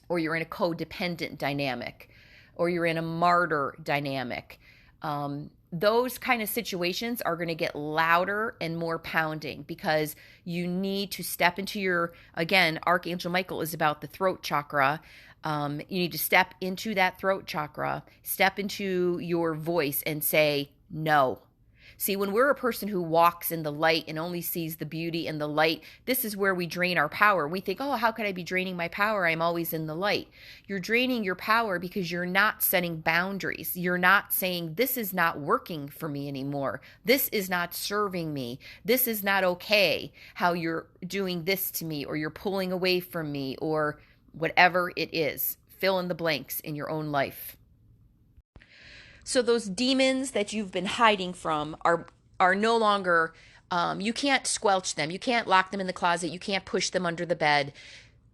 or you're in a codependent dynamic, or you're in a martyr dynamic. Those kind of situations are going to get louder and more pounding, because you need to step into again, Archangel Michael is about the throat chakra. You need to step into that throat chakra, step into your voice and say no. See, when we're a person who walks in the light and only sees the beauty in the light, this is where we drain our power. We think, oh, how could I be draining my power? I'm always in the light. You're draining your power because you're not setting boundaries. You're not saying, this is not working for me anymore. This is not serving me. This is not okay how you're doing this to me, or you're pulling away from me, or whatever it is. Fill in the blanks in your own life. So those demons that you've been hiding from are no longer, you can't squelch them. You can't lock them in the closet. You can't push them under the bed.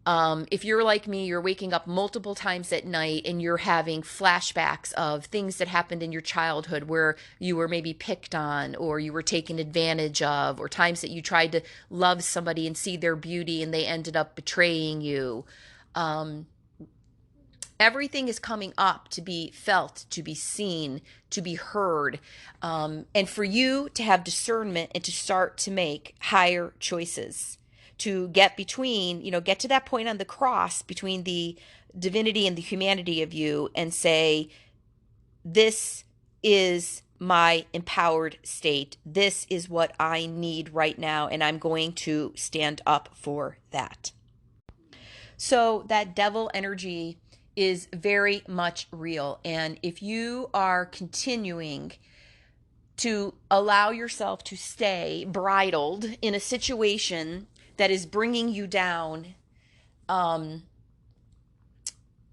If you're like me, you're waking up multiple times at night and you're having flashbacks of things that happened in your childhood where you were maybe picked on, or you were taken advantage of, or times that you tried to love somebody and see their beauty and they ended up betraying you. Everything is coming up to be felt, to be seen, to be heard, and for you to have discernment and to start to make higher choices, to get get to that point on the cross between the divinity and the humanity of you and say, this is my empowered state. This is what I need right now, and I'm going to stand up for that. So that devil energy is very much real. And if you are continuing to allow yourself to stay bridled in a situation that is bringing you down,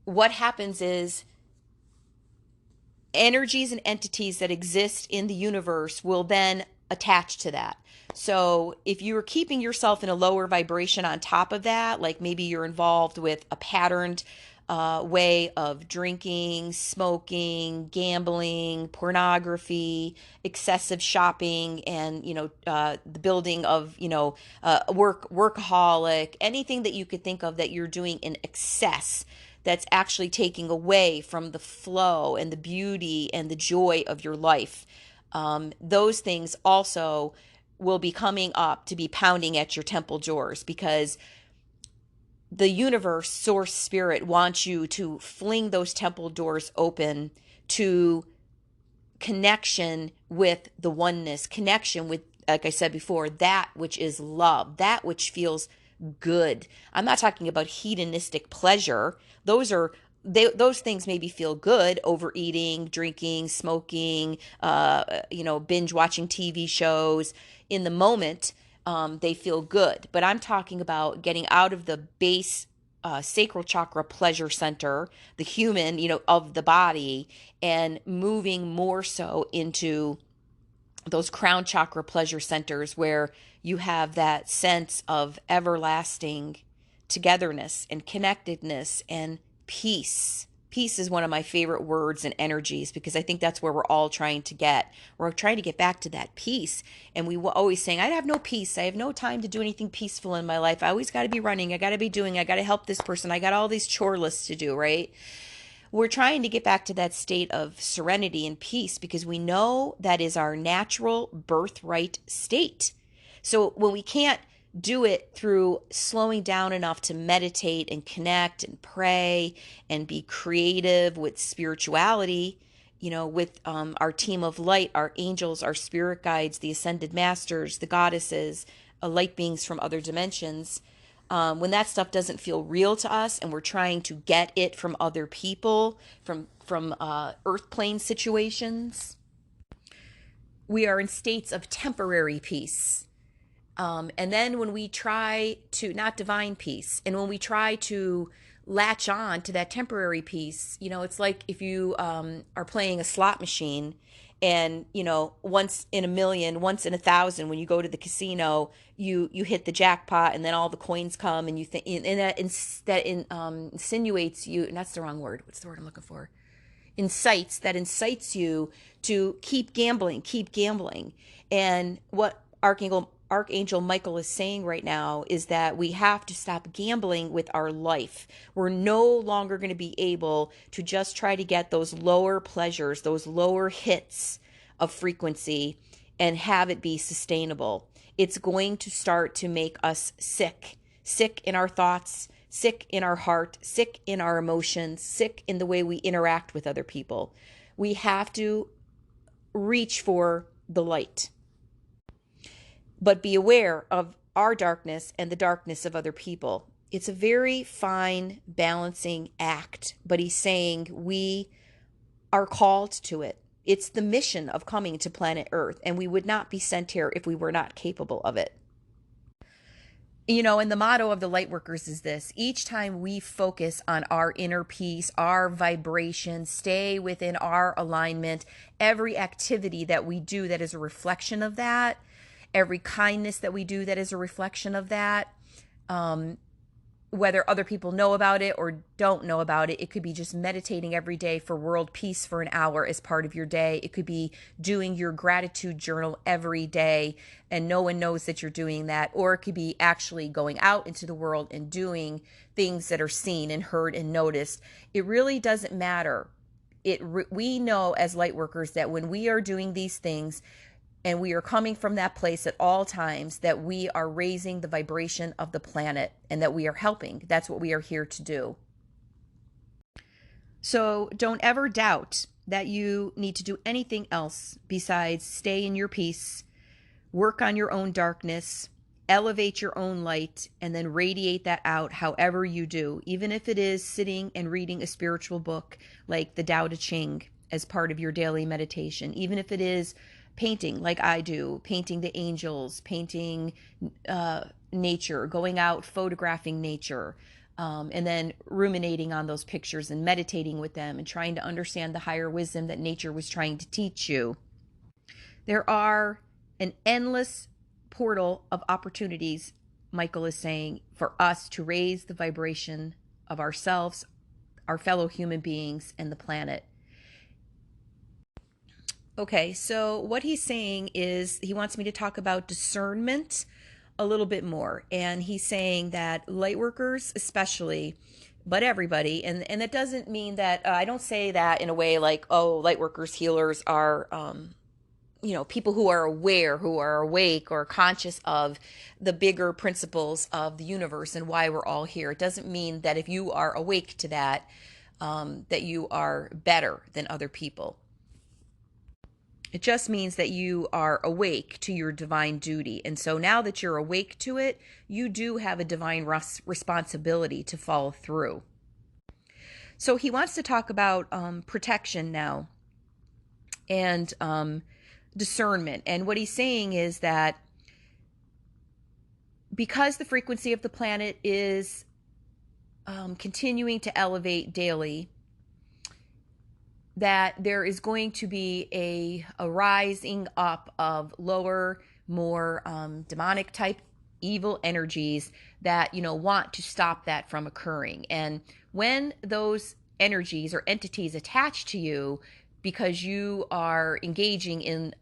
what happens is energies and entities that exist in the universe will then attach to that. So if you are keeping yourself in a lower vibration on top of that, like maybe you're involved with a patterned way of drinking, smoking, gambling, pornography, excessive shopping, and the building of workaholic, anything that you could think of that you're doing in excess that's actually taking away from the flow and the beauty and the joy of your life. Those things also will be coming up to be pounding at your temple doors, because the universe, source, spirit wants you to fling those temple doors open to connection with the oneness, connection with, like I said before, that which is love, that which feels good. I'm not talking about hedonistic pleasure. Those things maybe feel good: overeating, drinking, smoking, binge watching TV shows. In the moment, they feel good. But I'm talking about getting out of the base sacral chakra pleasure center, the human, of the body, and moving more so into those crown chakra pleasure centers where you have that sense of everlasting togetherness and connectedness and peace. Peace is one of my favorite words and energies, because I think that's where we're all trying to get. We're trying to get back to that peace. And we were always saying, I have no peace. I have no time to do anything peaceful in my life. I always got to be running. I got to be doing. I got to help this person. I got all these chore lists to do, right? We're trying to get back to that state of serenity and peace, because we know that is our natural birthright state. So when we can't do it through slowing down enough to meditate and connect and pray and be creative with spirituality, with our team of light, our angels, our spirit guides, the ascended masters, the goddesses, light beings from other dimensions, when that stuff doesn't feel real to us and we're trying to get it from other people, from earth plane situations, we are in states of temporary peace. And then when we try to, not divine peace, and when we try to latch on to that temporary peace, it's like if you are playing a slot machine and, once in a million, once in 1,000, when you go to the casino, you hit the jackpot and then all the coins come and you think, and that insinuates you, and that's the wrong word. What's the word I'm looking for? Incites you to keep gambling. And what Archangel Michael is saying right now is that we have to stop gambling with our life. We're no longer going to be able to just try to get those lower pleasures, those lower hits of frequency, and have it be sustainable. It's going to start to make us sick in our thoughts, sick in our heart, sick in our emotions, sick in the way we interact with other people. We have to reach for the light. But be aware of our darkness and the darkness of other people. It's a very fine balancing act, but he's saying we are called to it. It's the mission of coming to planet Earth, and we would not be sent here if we were not capable of it. You know, and the motto of the Lightworkers is this: each time we focus on our inner peace, our vibration, stay within our alignment, every activity that we do that is a reflection of that, every kindness that we do that is a reflection of that, whether other people know about it or don't know about it. It could be just meditating every day for world peace for an hour as part of your day. It could be doing your gratitude journal every day and no one knows that you're doing that. Or it could be actually going out into the world and doing things that are seen and heard and noticed. It really doesn't matter. We know as light workers that when we are doing these things, and we are coming from that place at all times, that we are raising the vibration of the planet and that we are helping. That's what we are here to do. So don't ever doubt that you need to do anything else besides stay in your peace, work on your own darkness, elevate your own light, and then radiate that out however you do, even if it is sitting and reading a spiritual book like the Tao Te Ching as part of your daily meditation, even if it is painting like I do, painting the angels, painting nature, going out, photographing nature, and then ruminating on those pictures and meditating with them and trying to understand the higher wisdom that nature was trying to teach you. There are an endless portal of opportunities, Michael is saying, for us to raise the vibration of ourselves, our fellow human beings, and the planet. Okay, so what he's saying is he wants me to talk about discernment a little bit more. And he's saying that lightworkers especially, but everybody, and that doesn't mean that, I don't say that in a way like, oh, lightworkers, healers are, people who are aware, who are awake or conscious of the bigger principles of the universe and why we're all here. It doesn't mean that if you are awake to that, that you are better than other people. It just means that you are awake to your divine duty. And so now that you're awake to it, you do have a divine responsibility to follow through. So he wants to talk about protection now and discernment. And what he's saying is that because the frequency of the planet is continuing to elevate daily, that there is going to be a rising up of lower, more demonic type evil energies that, want to stop that from occurring. And when those energies or entities attach to you because you are engaging in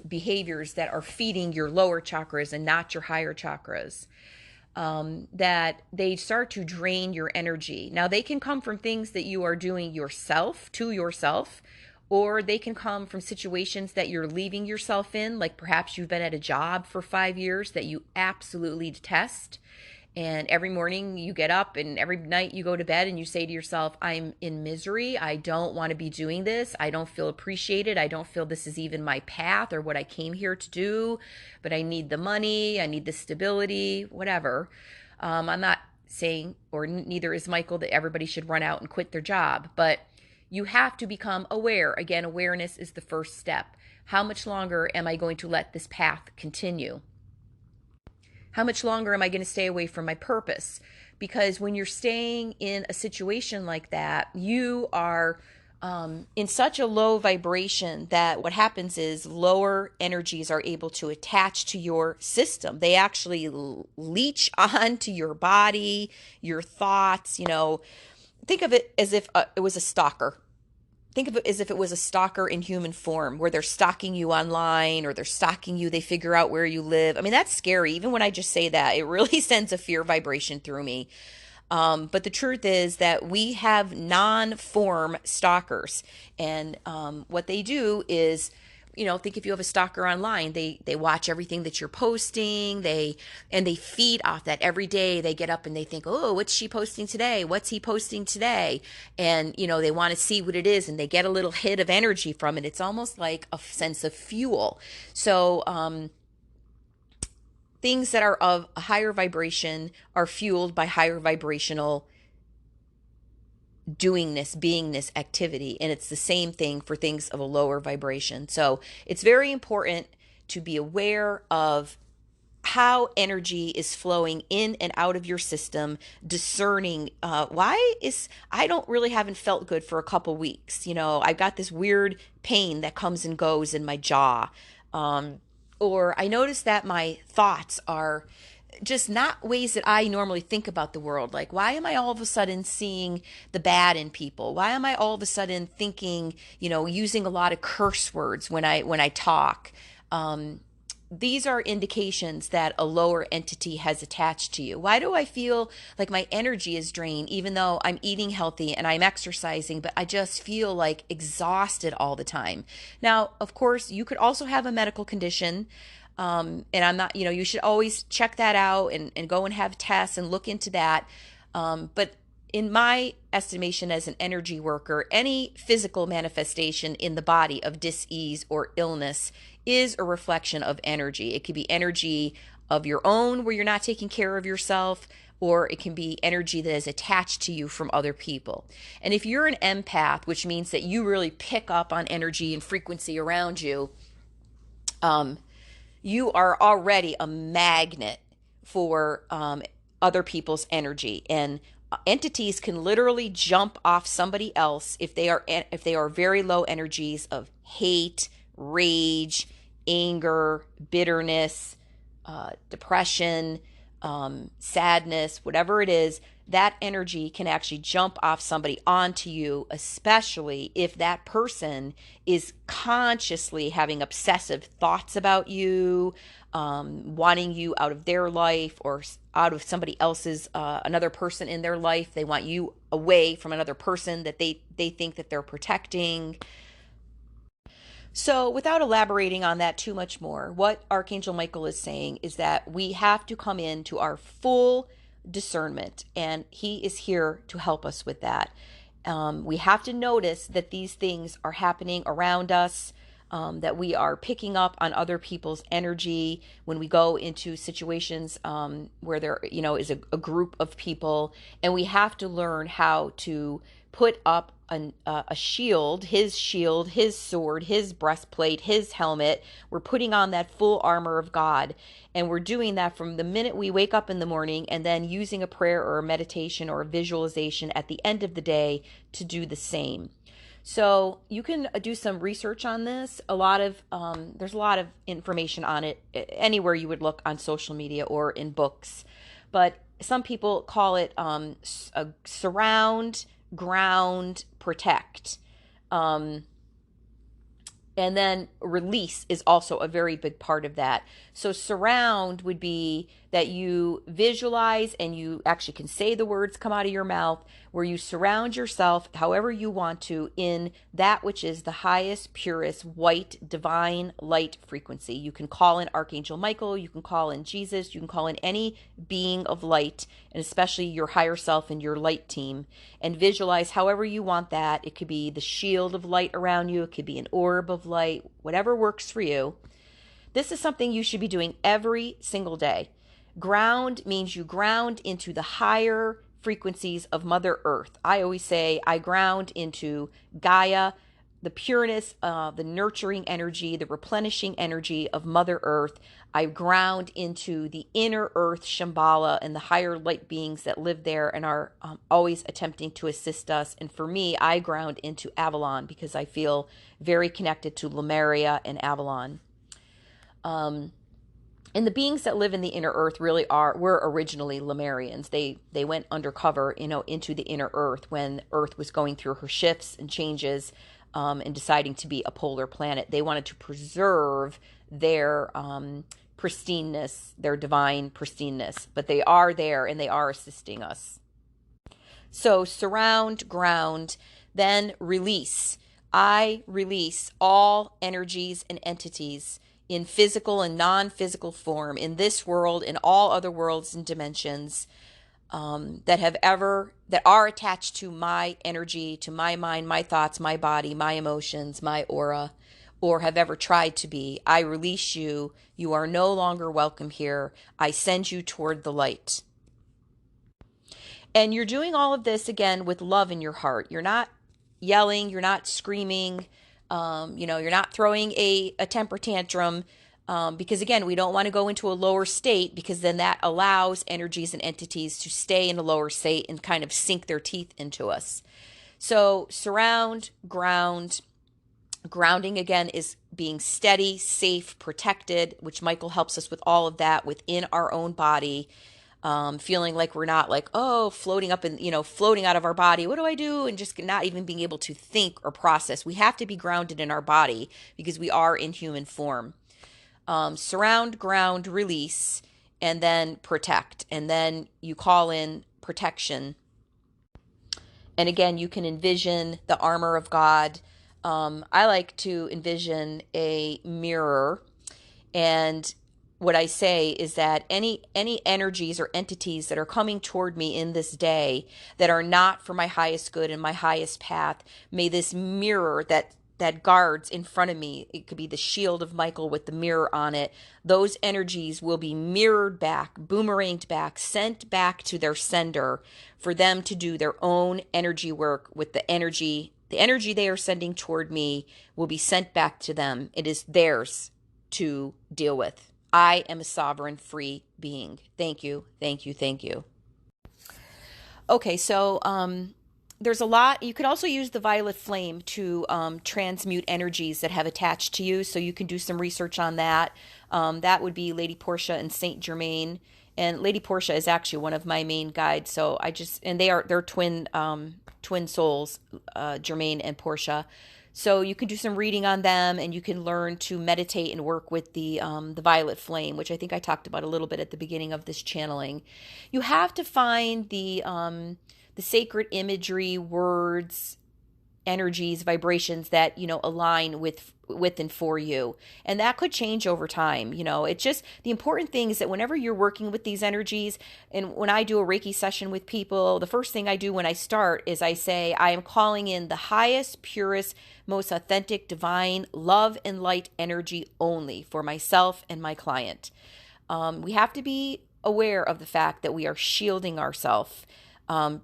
behaviors that are feeding your lower chakras and not your higher chakras, that they start to drain your energy. Now, they can come from things that you are doing yourself, to yourself, or they can come from situations that you're leaving yourself in, like perhaps you've been at a job for 5 years that you absolutely detest. And every morning you get up and every night you go to bed and you say to yourself, I'm in misery. I don't want to be doing this. I don't feel appreciated. I don't feel this is even my path or what I came here to do, but I need the money. I need the stability, whatever. I'm not saying, or neither is Michael, that everybody should run out and quit their job, but you have to become aware. Again, awareness is the first step. How much longer am I going to let this path continue? How much longer am I going to stay away from my purpose? Because when you're staying in a situation like that, you are in such a low vibration that what happens is lower energies are able to attach to your system. They actually leech onto your body, your thoughts. Think of it as if it was a stalker. Think of it as if it was a stalker in human form, where they're stalking you online or they're stalking you. They figure out where you live. I mean, that's scary. Even when I just say that, it really sends a fear vibration through me. But the truth is that we have non-form stalkers. And what they do is, think if you have a stalker online, they watch everything that you're posting. They feed off that every day. They get up and they think, oh, what's she posting today? What's he posting today? And they want to see what it is, and they get a little hit of energy from it. It's almost like a sense of fuel. So things that are of a higher vibration are fueled by higher vibrational doingness, beingness, activity. And it's the same thing for things of a lower vibration. So it's very important to be aware of how energy is flowing in and out of your system, discerning I don't really haven't felt good for a couple weeks. I've got this weird pain that comes and goes in my jaw. Or I notice that my thoughts are just not ways that I normally think about the world. Like, why am I all of a sudden seeing the bad in people? Why am I all of a sudden thinking, using a lot of curse words when I talk? These are indications that a lower entity has attached to you. Why do I feel like my energy is drained, even though I'm eating healthy and I'm exercising, but I just feel like exhausted all the time? Now, of course, you could also have a medical condition. And I'm not, you should always check that out and go and have tests and look into that. But in my estimation as an energy worker, any physical manifestation in the body of dis-ease or illness is a reflection of energy. It could be energy of your own where you're not taking care of yourself, or it can be energy that is attached to you from other people. And if you're an empath, which means that you really pick up on energy and frequency around you, you are already a magnet for other people's energy. And entities can literally jump off somebody else if they are very low energies of hate, rage, anger, bitterness, depression, sadness, whatever it is. That energy can actually jump off somebody onto you, especially if that person is consciously having obsessive thoughts about you, wanting you out of their life or out of somebody else's, another person in their life. They want you away from another person that they think that they're protecting. So without elaborating on that too much more, what Archangel Michael is saying is that we have to come into our full discernment, and he is here to help us with that. We have to notice that these things are happening around us, that we are picking up on other people's energy when we go into situations where there is a group of people, and we have to learn how to put up a shield, his sword, his breastplate, his helmet. We're putting on that full armor of God. And we're doing that from the minute we wake up in the morning, and then using a prayer or a meditation or a visualization at the end of the day to do the same. So you can do some research on this. There's a lot of information on it anywhere you would look on social media or in books. But some people call it a surround, ground, protect. And then release is also a very big part of that. So surround would be that you visualize and you actually can say the words come out of your mouth, where you surround yourself however you want to in that which is the highest, purest, white, divine light frequency. You can call in Archangel Michael, you can call in Jesus, you can call in any being of light, and especially your higher self and your light team, and visualize however you want that. It could be the shield of light around you, it could be an orb of light, whatever works for you. This is something you should be doing every single day. Ground means you ground into the higher frequencies of Mother Earth. I always say I ground into Gaia, the pureness, the nurturing energy, the replenishing energy of Mother Earth. I ground into the inner Earth, Shambhala, and the higher light beings that live there and are always attempting to assist us. And for me, I ground into Avalon because I feel very connected to Lemuria and Avalon. And the beings that live in the inner earth were originally Lemurians. They went undercover, into the inner earth when Earth was going through her shifts and changes, and deciding to be a polar planet. They wanted to preserve their pristineness, their divine pristineness, but they are there and they are assisting us. So surround, ground, then release. I release all energies and entities in physical and non-physical form in this world, in all other worlds and dimensions, that are attached to my energy, to my mind, my thoughts, my body, my emotions, my aura, or have ever tried to be. I release you. You are no longer welcome here. I send you toward the light. And you're doing all of this again with love in your heart. You're not yelling, you're not screaming, you're not throwing a temper tantrum, because again, we don't want to go into a lower state, because then that allows energies and entities to stay in a lower state and kind of sink their teeth into us. So surround, ground. Grounding again is being steady, safe, protected, which Michael helps us with all of that within our own body. Feeling like we're not like, oh, floating up and, floating out of our body. What do I do? And just not even being able to think or process. We have to be grounded in our body because we are in human form. Surround, ground, release, and then protect. And then you call in protection. And again, you can envision the armor of God. I like to envision a mirror, and what I say is that any energies or entities that are coming toward me in this day that are not for my highest good and my highest path, may this mirror that guards in front of me, it could be the shield of Michael with the mirror on it, those energies will be mirrored back, boomeranged back, sent back to their sender for them to do their own energy work with the energy. The energy they are sending toward me will be sent back to them. It is theirs to deal with. I am a sovereign, free being. Thank you, thank you, thank you. Okay, so there's a lot. You could also use the violet flame to transmute energies that have attached to you, so you can do some research on that. That would be Lady Portia and Saint Germain. And Lady Portia is actually one of my main guides, so they're twin souls, Germain and Portia. So you can do some reading on them, and you can learn to meditate and work with the violet flame, which I think I talked about a little bit at the beginning of this channeling. You have to find the sacred imagery, words, energies, vibrations that align with and for you, and that could change over time. It's just the important thing is that whenever you're working with these energies, and when I do a Reiki session with people, the first thing I do when I start is I say I am calling in the highest, purest, most authentic, divine love and light energy only for myself and my client. We have to be aware of the fact that we are shielding ourselves,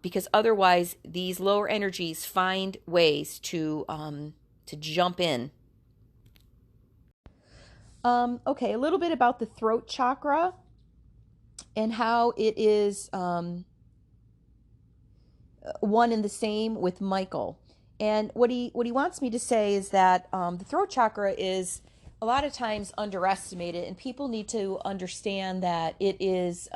because otherwise these lower energies find ways to jump in. Okay, a little bit about the throat chakra and how it is one and the same with Michael. And what he wants me to say is that the throat chakra is a lot of times underestimated, and people need to understand that it is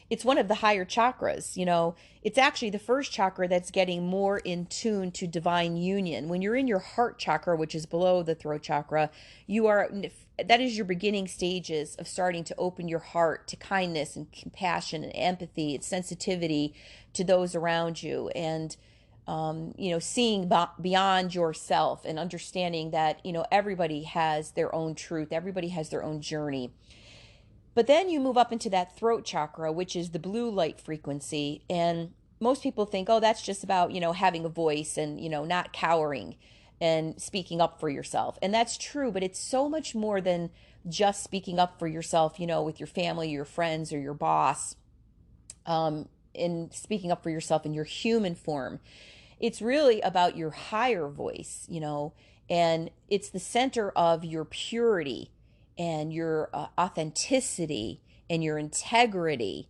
it's one of the higher chakras. It's actually the first chakra that's getting more in tune to divine union. When you're in your heart chakra, which is below the throat chakra, that is your beginning stages of starting to open your heart to kindness and compassion and empathy and sensitivity to those around you, and seeing beyond yourself and understanding that everybody has their own truth, everybody has their own journey. But then you move up into that throat chakra, which is the blue light frequency. And most people think, oh, that's just about, having a voice and, not cowering and speaking up for yourself. And that's true, but it's so much more than just speaking up for yourself, with your family, your friends, or your boss, and speaking up for yourself in your human form. It's really about your higher voice, and it's the center of your purity and your authenticity and your integrity,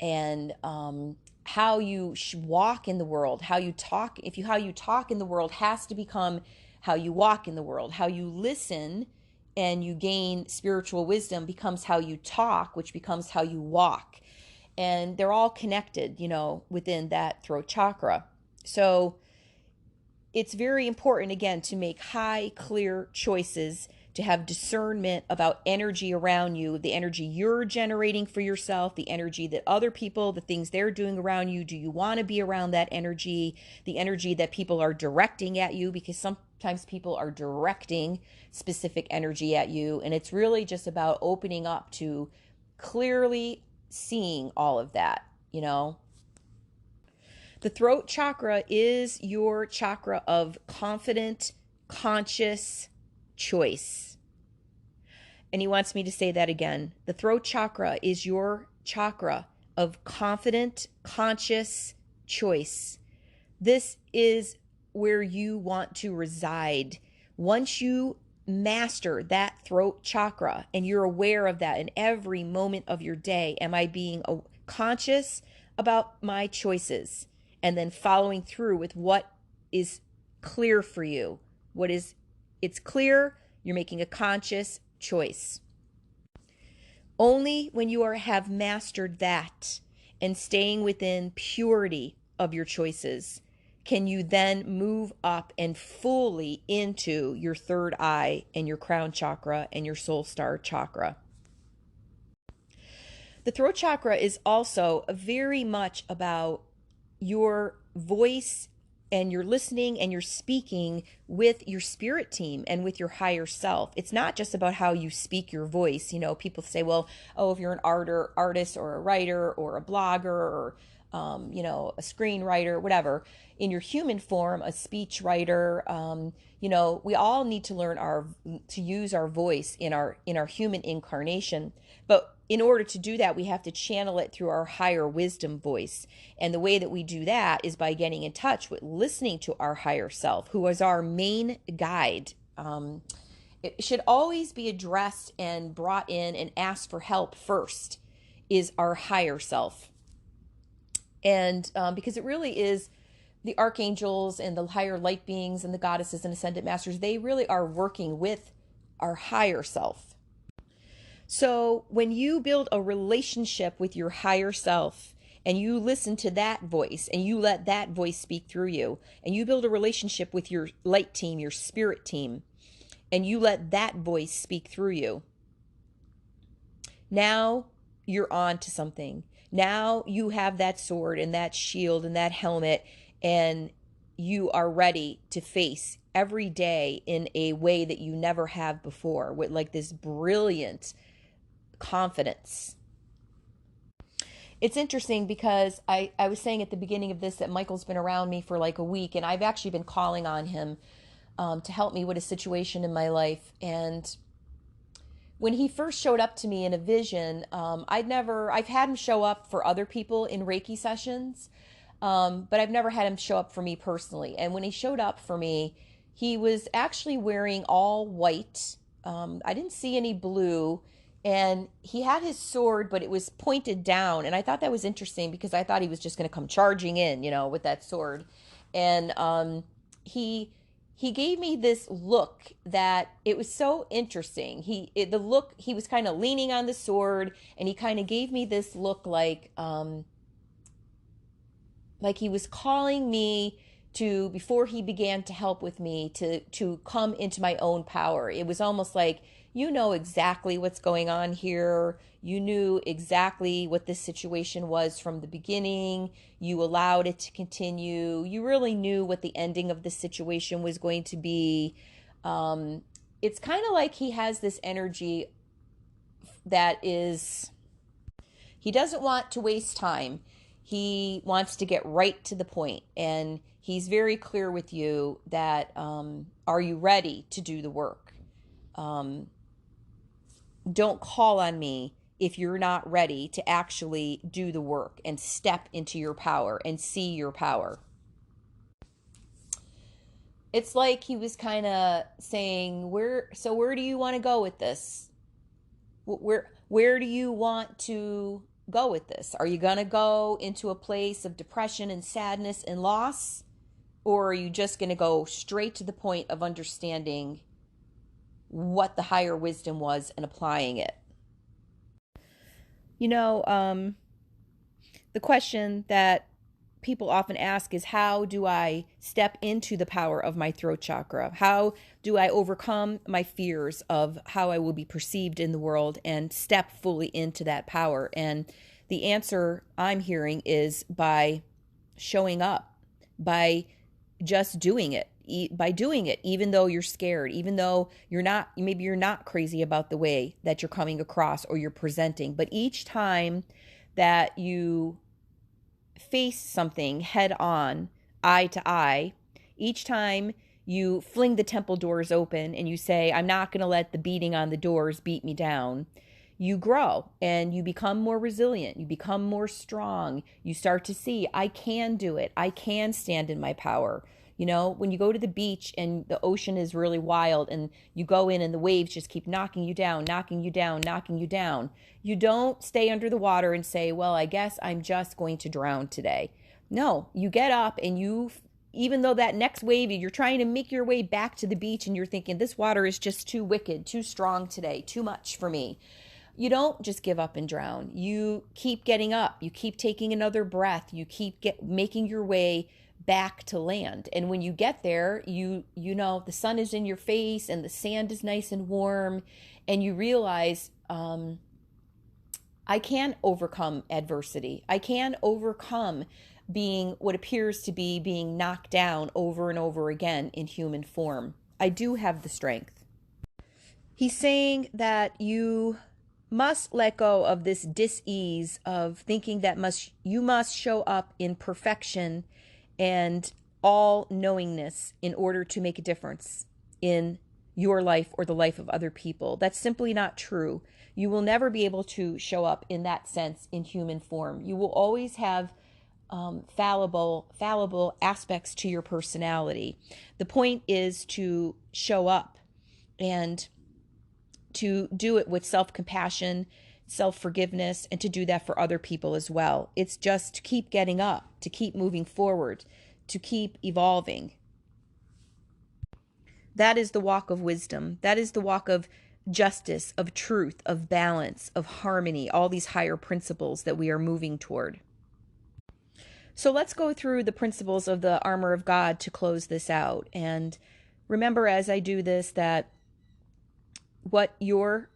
and how you walk in the world, how you talk. How you talk in the world has to become how you walk in the world. How you listen and you gain spiritual wisdom becomes how you talk, which becomes how you walk. And they're all connected, within that throat chakra. So it's very important, again, to make high, clear choices to have discernment about energy around you, the energy you're generating for yourself, the energy that other people, the things they're doing around you. Do you want to be around that energy, the energy that people are directing at you? Because sometimes people are directing specific energy at you. And it's really just about opening up to clearly seeing all of that, you know? The throat chakra is your chakra of confident, conscious choice. And he wants me to say that again. The throat chakra is your chakra of confident, conscious choice. This is where you want to reside. Once you master that throat chakra and you're aware of that in every moment of your day, am I being conscious about my choices? And then following through with what is clear for you. It's clear, you're making a conscious choice. Only when you have mastered that and staying within purity of your choices can you then move up and fully into your third eye and your crown chakra and your soul star chakra. The throat chakra is also very much about your voice and your listening and your speaking with your spirit team and with your higher self. It's not just about how you speak your voice. You know, people say, well, oh, if you're an artist or a writer or a blogger or, a screenwriter, whatever, in your human form, a speech writer, we all need to learn to use our voice in our human incarnation. But in order to do that, we have to channel it through our higher wisdom voice. And the way that we do that is by getting in touch with listening to our higher self, who is our main guide. It should always be addressed and brought in and asked for help first, is our higher self. And because it really is the archangels and the higher light beings and the goddesses and ascended masters, they really are working with our higher self. So when you build a relationship with your higher self and you listen to that voice and you let that voice speak through you, and you build a relationship with your light team, your spirit team, and you let that voice speak through you, now you're on to something. Now you have that sword and that shield and that helmet, and you are ready to face every day in a way that you never have before, with like this brilliant confidence. It's interesting because I was saying at the beginning of this that Michael's been around me for like a week, and I've actually been calling on him to help me with a situation in my life. And when he first showed up to me in a vision, I've had him show up for other people in Reiki sessions, but I've never had him show up for me personally. And when he showed up for me, he was actually wearing all white. I didn't see any blue. And he had his sword, but it was pointed down. And I thought that was interesting because I thought he was just going to come charging in, with that sword. And he gave me this look that it was so interesting. The look, he was kind of leaning on the sword, and he kind of gave me this look like he was calling me to, before he began to help with me, to come into my own power. It was almost like, you know exactly what's going on here. You knew exactly what this situation was from the beginning. You allowed it to continue. You really knew what the ending of the situation was going to be. It's kind of like he has this energy that is, he doesn't want to waste time. He wants to get right to the point. And he's very clear with you that, are you ready to do the work? Don't call on me if you're not ready to actually do the work and step into your power and see your power. It's like he was kind of saying, where do you want to go with this? Where do you want to go with this? Are you going to go into a place of depression and sadness and loss? Or are you just going to go straight to the point of understanding what the higher wisdom was and applying it? The question that people often ask is, how do I step into the power of my throat chakra? How do I overcome my fears of how I will be perceived in the world and step fully into that power? And the answer I'm hearing is by showing up, by just doing it, by doing it, even though you're scared, even though maybe you're not crazy about the way that you're coming across or you're presenting. But each time that you face something head on, eye to eye, each time you fling the temple doors open and you say, I'm not going to let the beating on the doors beat me down, you grow and you become more resilient. You become more strong. You start to see, I can do it. I can stand in my power. You know, when you go to the beach and the ocean is really wild and you go in and the waves just keep knocking you down, knocking you down, knocking you down, you don't stay under the water and say, well, I guess I'm just going to drown today. No, you get up and even though that next wave, you're trying to make your way back to the beach and you're thinking, this water is just too wicked, too strong today, too much for me. You don't just give up and drown. You keep getting up. You keep taking another breath. You keep making your way back to land. And when you get there, you know the sun is in your face and the sand is nice and warm, and you realize, I can overcome adversity. I can overcome being what appears to be being knocked down over and over again in human form. I do have the strength. He's saying that you must let go of this dis-ease of thinking that you must show up in perfection and all knowingness in order to make a difference in your life or the life of other people. That's simply not true. You will never be able to show up in that sense in human form. You will always have fallible aspects to your personality. The point is to show up and to do it with self-compassion, self-forgiveness, and to do that for other people as well. It's just to keep getting up, to keep moving forward, to keep evolving. That is the walk of wisdom. That is the walk of justice, of truth, of balance, of harmony, all these higher principles that we are moving toward. So let's go through the principles of the armor of God to close this out. And remember as I do this that what your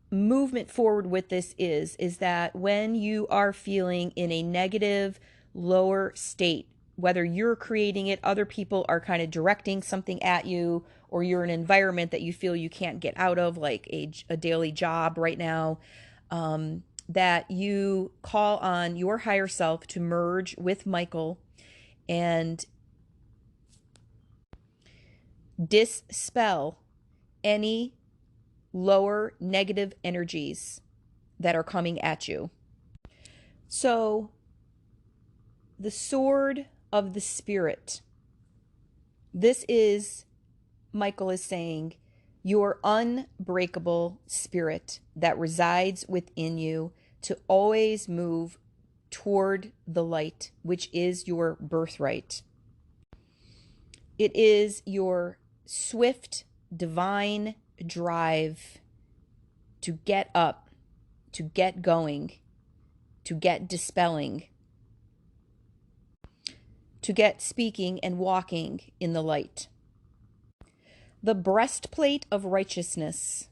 movement forward with this is that when you are feeling in a negative, lower state, whether you're creating it, other people are kind of directing something at you, or you're in an environment that you feel you can't get out of, like a daily job right now, that you call on your higher self to merge with Michael and dispel any lower negative energies that are coming at you. So the sword of the spirit, this is, Michael is saying, your unbreakable spirit that resides within you to always move toward the light, which is your birthright. It is your swift, divine drive to get up, to get going, to get dispelling, to get speaking and walking in the light. The breastplate of righteousness.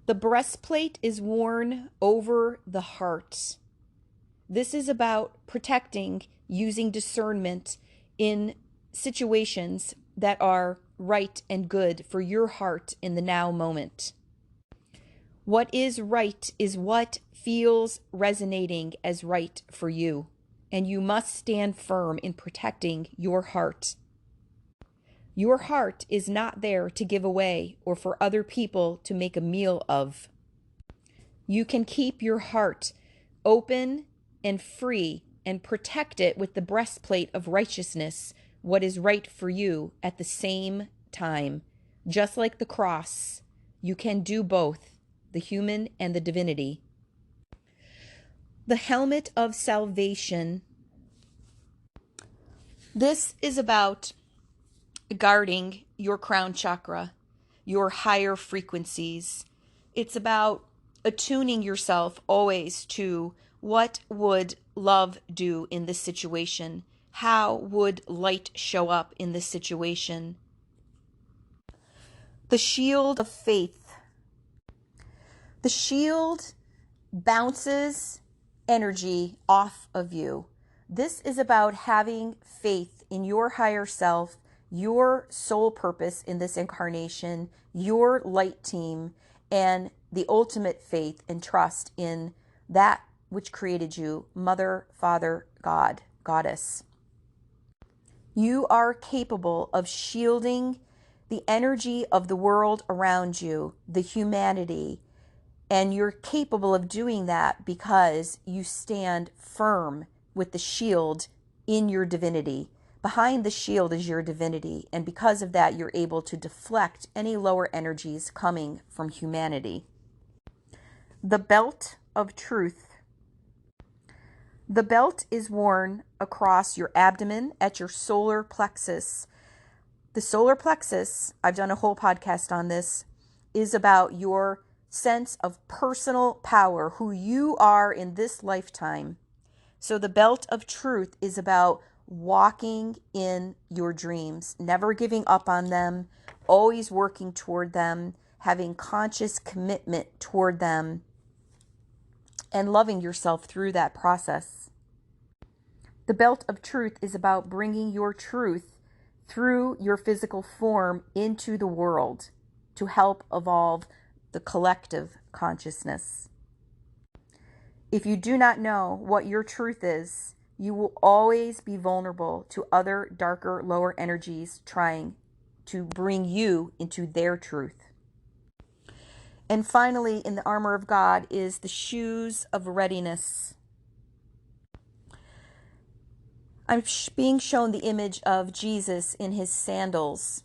The breastplate is worn over the heart. This is about protecting, using discernment in situations that are right and good for your heart in the now moment. What is right is what feels resonating as right for you, and you must stand firm in protecting your heart. Your heart is not there to give away or for other people to make a meal of. You can keep your heart open and free and protect it with the breastplate of righteousness, what is right for you at the same time. Just like the cross, you can do both, the human and the divinity. The helmet of salvation. This is about guarding your crown chakra, your higher frequencies. It's about attuning yourself always to What would love do in this situation? How would light show up in this situation? The shield of faith. The shield bounces energy off of you. This is about having faith in your higher self, your soul purpose in this incarnation, your light team, and the ultimate faith and trust in that which created you, Mother, Father, God, Goddess. You are capable of shielding the energy of the world around you, the humanity, and you're capable of doing that because you stand firm with the shield in your divinity. Behind the shield is your divinity, and because of that, you're able to deflect any lower energies coming from humanity. The belt of truth. The belt is worn across your abdomen at your solar plexus. The solar plexus, I've done a whole podcast on this, is about your sense of personal power, who you are in this lifetime. So the belt of truth is about walking in your dreams, never giving up on them, always working toward them, having conscious commitment toward them, and loving yourself through that process. The belt of truth is about bringing your truth through your physical form into the world to help evolve the collective consciousness. If you do not know what your truth is, you will always be vulnerable to other darker, lower energies trying to bring you into their truth. And finally, in the armor of God is the shoes of readiness. I'm being shown the image of Jesus in his sandals.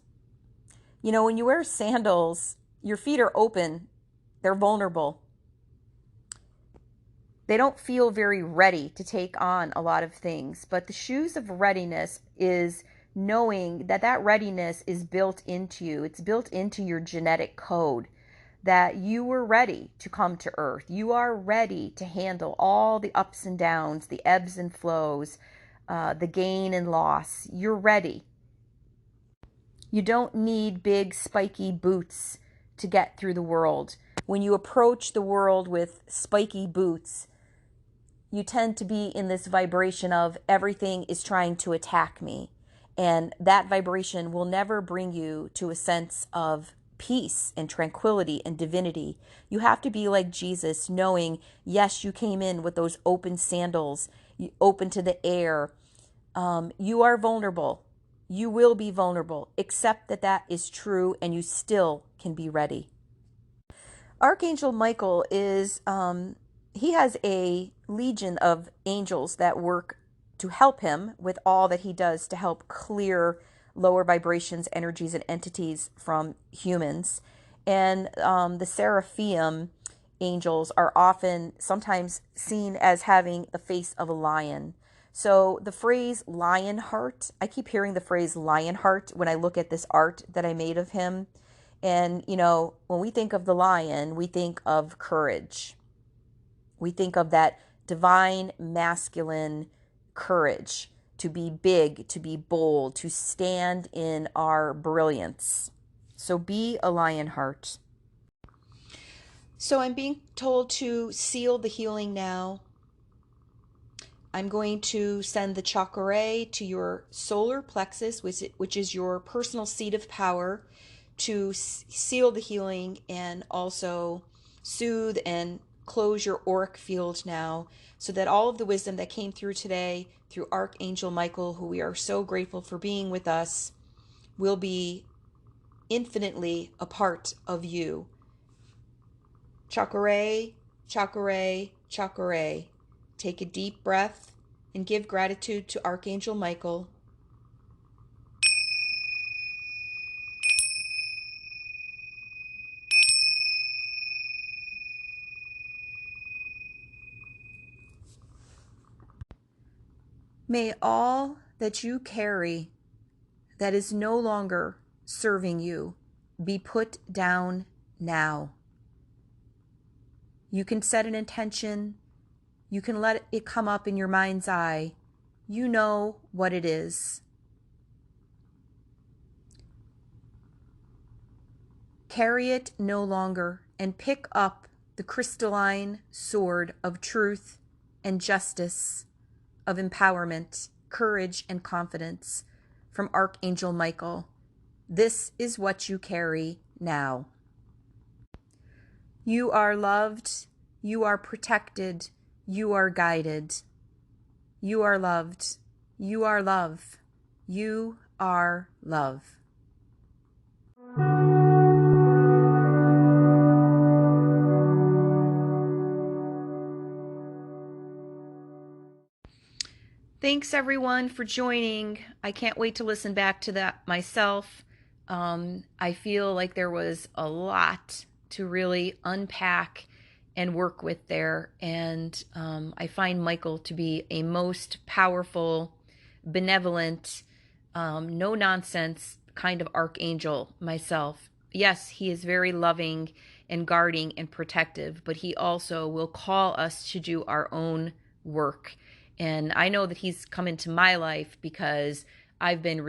You know, when you wear sandals, your feet are open. They're vulnerable. They don't feel very ready to take on a lot of things. But the shoes of readiness is knowing that that readiness is built into you. It's built into your genetic code, that you were ready to come to earth. You are ready to handle all the ups and downs, the ebbs and flows, the gain and loss. You're ready. You don't need big spiky boots to get through the world. When you approach the world with spiky boots, you tend to be in this vibration of everything is trying to attack me. And that vibration will never bring you to a sense of peace and tranquility and divinity. You have to be like Jesus, knowing, yes, you came in with those open sandals, open to the air. You are vulnerable. You will be vulnerable. Accept that that is true, and you still can be ready. Archangel Michael is, he has a legion of angels that work to help him with all that he does to help clear lower vibrations, energies, and entities from humans. And the seraphim angels are often sometimes seen as having the face of a lion. So the phrase lion heart, I keep hearing the phrase lion heart when I look at this art that I made of him. And, you know, when we think of the lion, we think of courage. We think of that divine masculine courage, to be big, to be bold, to stand in our brilliance. So be a lion heart. So I'm being told to seal the healing now. I'm going to send the chakra to your solar plexus, which is your personal seat of power, to seal the healing and also soothe and close your auric field now, so that all of the wisdom that came through today through Archangel Michael, who we are so grateful for being with us, will be infinitely a part of you. Chakra, chakra, chakra. Take a deep breath and give gratitude to Archangel Michael. May all that you carry that is no longer serving you be put down now. You can set an intention. You can let it come up in your mind's eye. You know what it is. Carry it no longer and pick up the crystalline sword of truth and justice, of empowerment, courage, and confidence from Archangel Michael. This is what you carry now. You are loved. You are protected. You are guided. You are loved. You are love. You are love. Thanks everyone for joining. I can't wait to listen back to that myself. I feel like there was a lot to really unpack and work with there. And I find Michael to be a most powerful, benevolent, no nonsense kind of archangel myself. Yes, he is very loving and guarding and protective, but he also will call us to do our own work. And I know that he's come into my life because I've been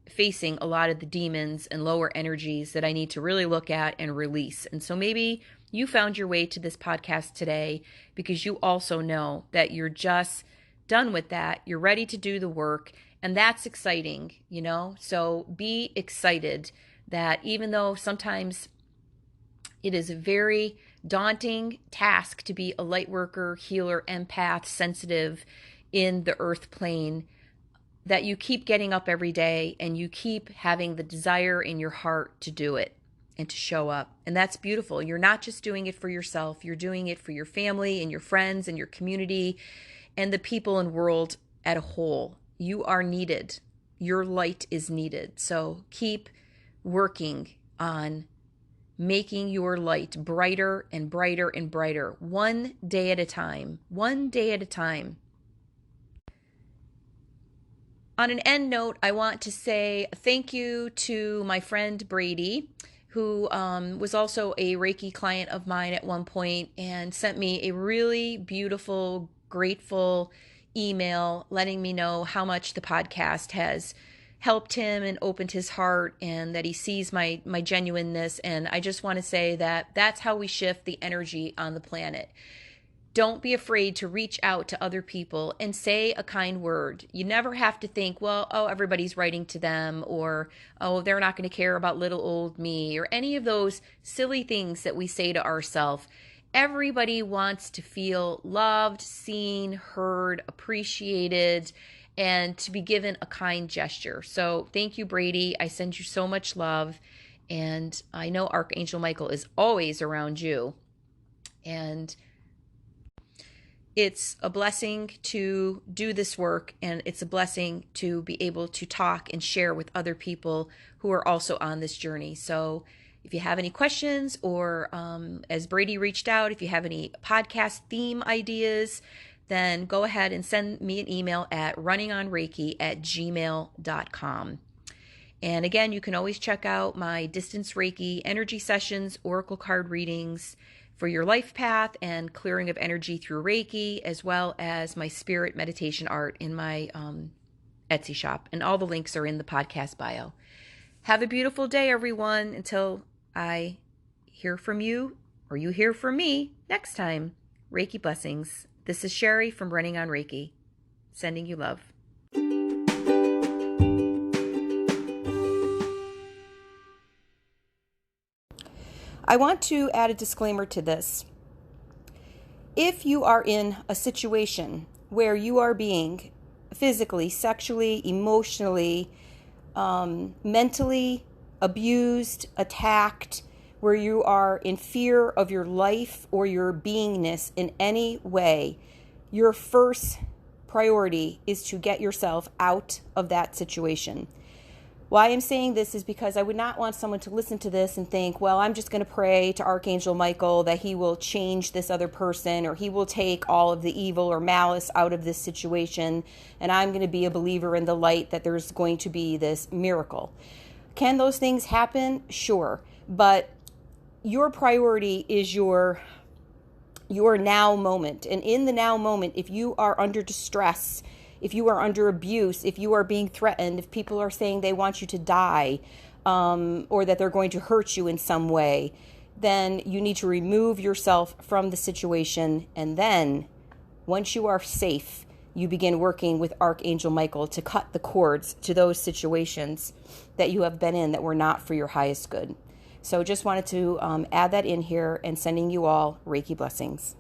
facing a lot of the demons and lower energies that I need to really look at and release. And so maybe you found your way to this podcast today because you also know that you're just done with that. You're ready to do the work. And that's exciting, you know? So be excited that even though sometimes it is a very daunting task to be a light worker, healer, empath, sensitive in the earth plane, that you keep getting up every day and you keep having the desire in your heart to do it and to show up. And that's beautiful. You're not just doing it for yourself. You're doing it for your family and your friends and your community and the people and world at a whole. You are needed. Your light is needed. So keep working on making your light brighter and brighter and brighter, one day at a time, one day at a time. On an end note, I want to say thank you to my friend Brady, who was also a Reiki client of mine at one point and sent me a really beautiful, grateful email letting me know how much the podcast has helped him and opened his heart and that he sees my genuineness. And I just want to say that that's how we shift the energy on the planet. Don't be afraid to reach out to other people and say a kind word. You never have to think, well, oh, everybody's writing to them, or, oh, they're not going to care about little old me, or any of those silly things that we say to ourselves. Everybody wants to feel loved, seen, heard, appreciated, and to be given a kind gesture. So thank you, Brady. I send you so much love. And I know Archangel Michael is always around you. And it's a blessing to do this work. And it's a blessing to be able to talk and share with other people who are also on this journey. So if you have any questions or as Brady reached out, if you have any podcast theme ideas, then go ahead and send me an email at runningonreiki@gmail.com. And again, you can always check out my distance Reiki energy sessions, oracle card readings for your life path and clearing of energy through Reiki, as well as my spirit meditation art in my Etsy shop. And all the links are in the podcast bio. Have a beautiful day, everyone, until I hear from you or you hear from me next time. Reiki blessings. This is Sherry from Running on Reiki, sending you love. I want to add a disclaimer to this. If you are in a situation where you are being physically, sexually, emotionally, mentally abused, attacked, where you are in fear of your life or your beingness in any way, your first priority is to get yourself out of that situation. Why I'm saying this is because I would not want someone to listen to this and think, well, I'm just going to pray to Archangel Michael that he will change this other person or he will take all of the evil or malice out of this situation and I'm going to be a believer in the light that there's going to be this miracle. Can those things happen? Sure. But your priority is your your now moment. And in the now moment, if you are under distress, if you are under abuse, if you are being threatened, if people are saying they want you to die, or that they're going to hurt you in some way, then you need to remove yourself from the situation. And then once you are safe, you begin working with Archangel Michael to cut the cords to those situations that you have been in that were not for your highest good. So just wanted to add that in here, and sending you all Reiki blessings.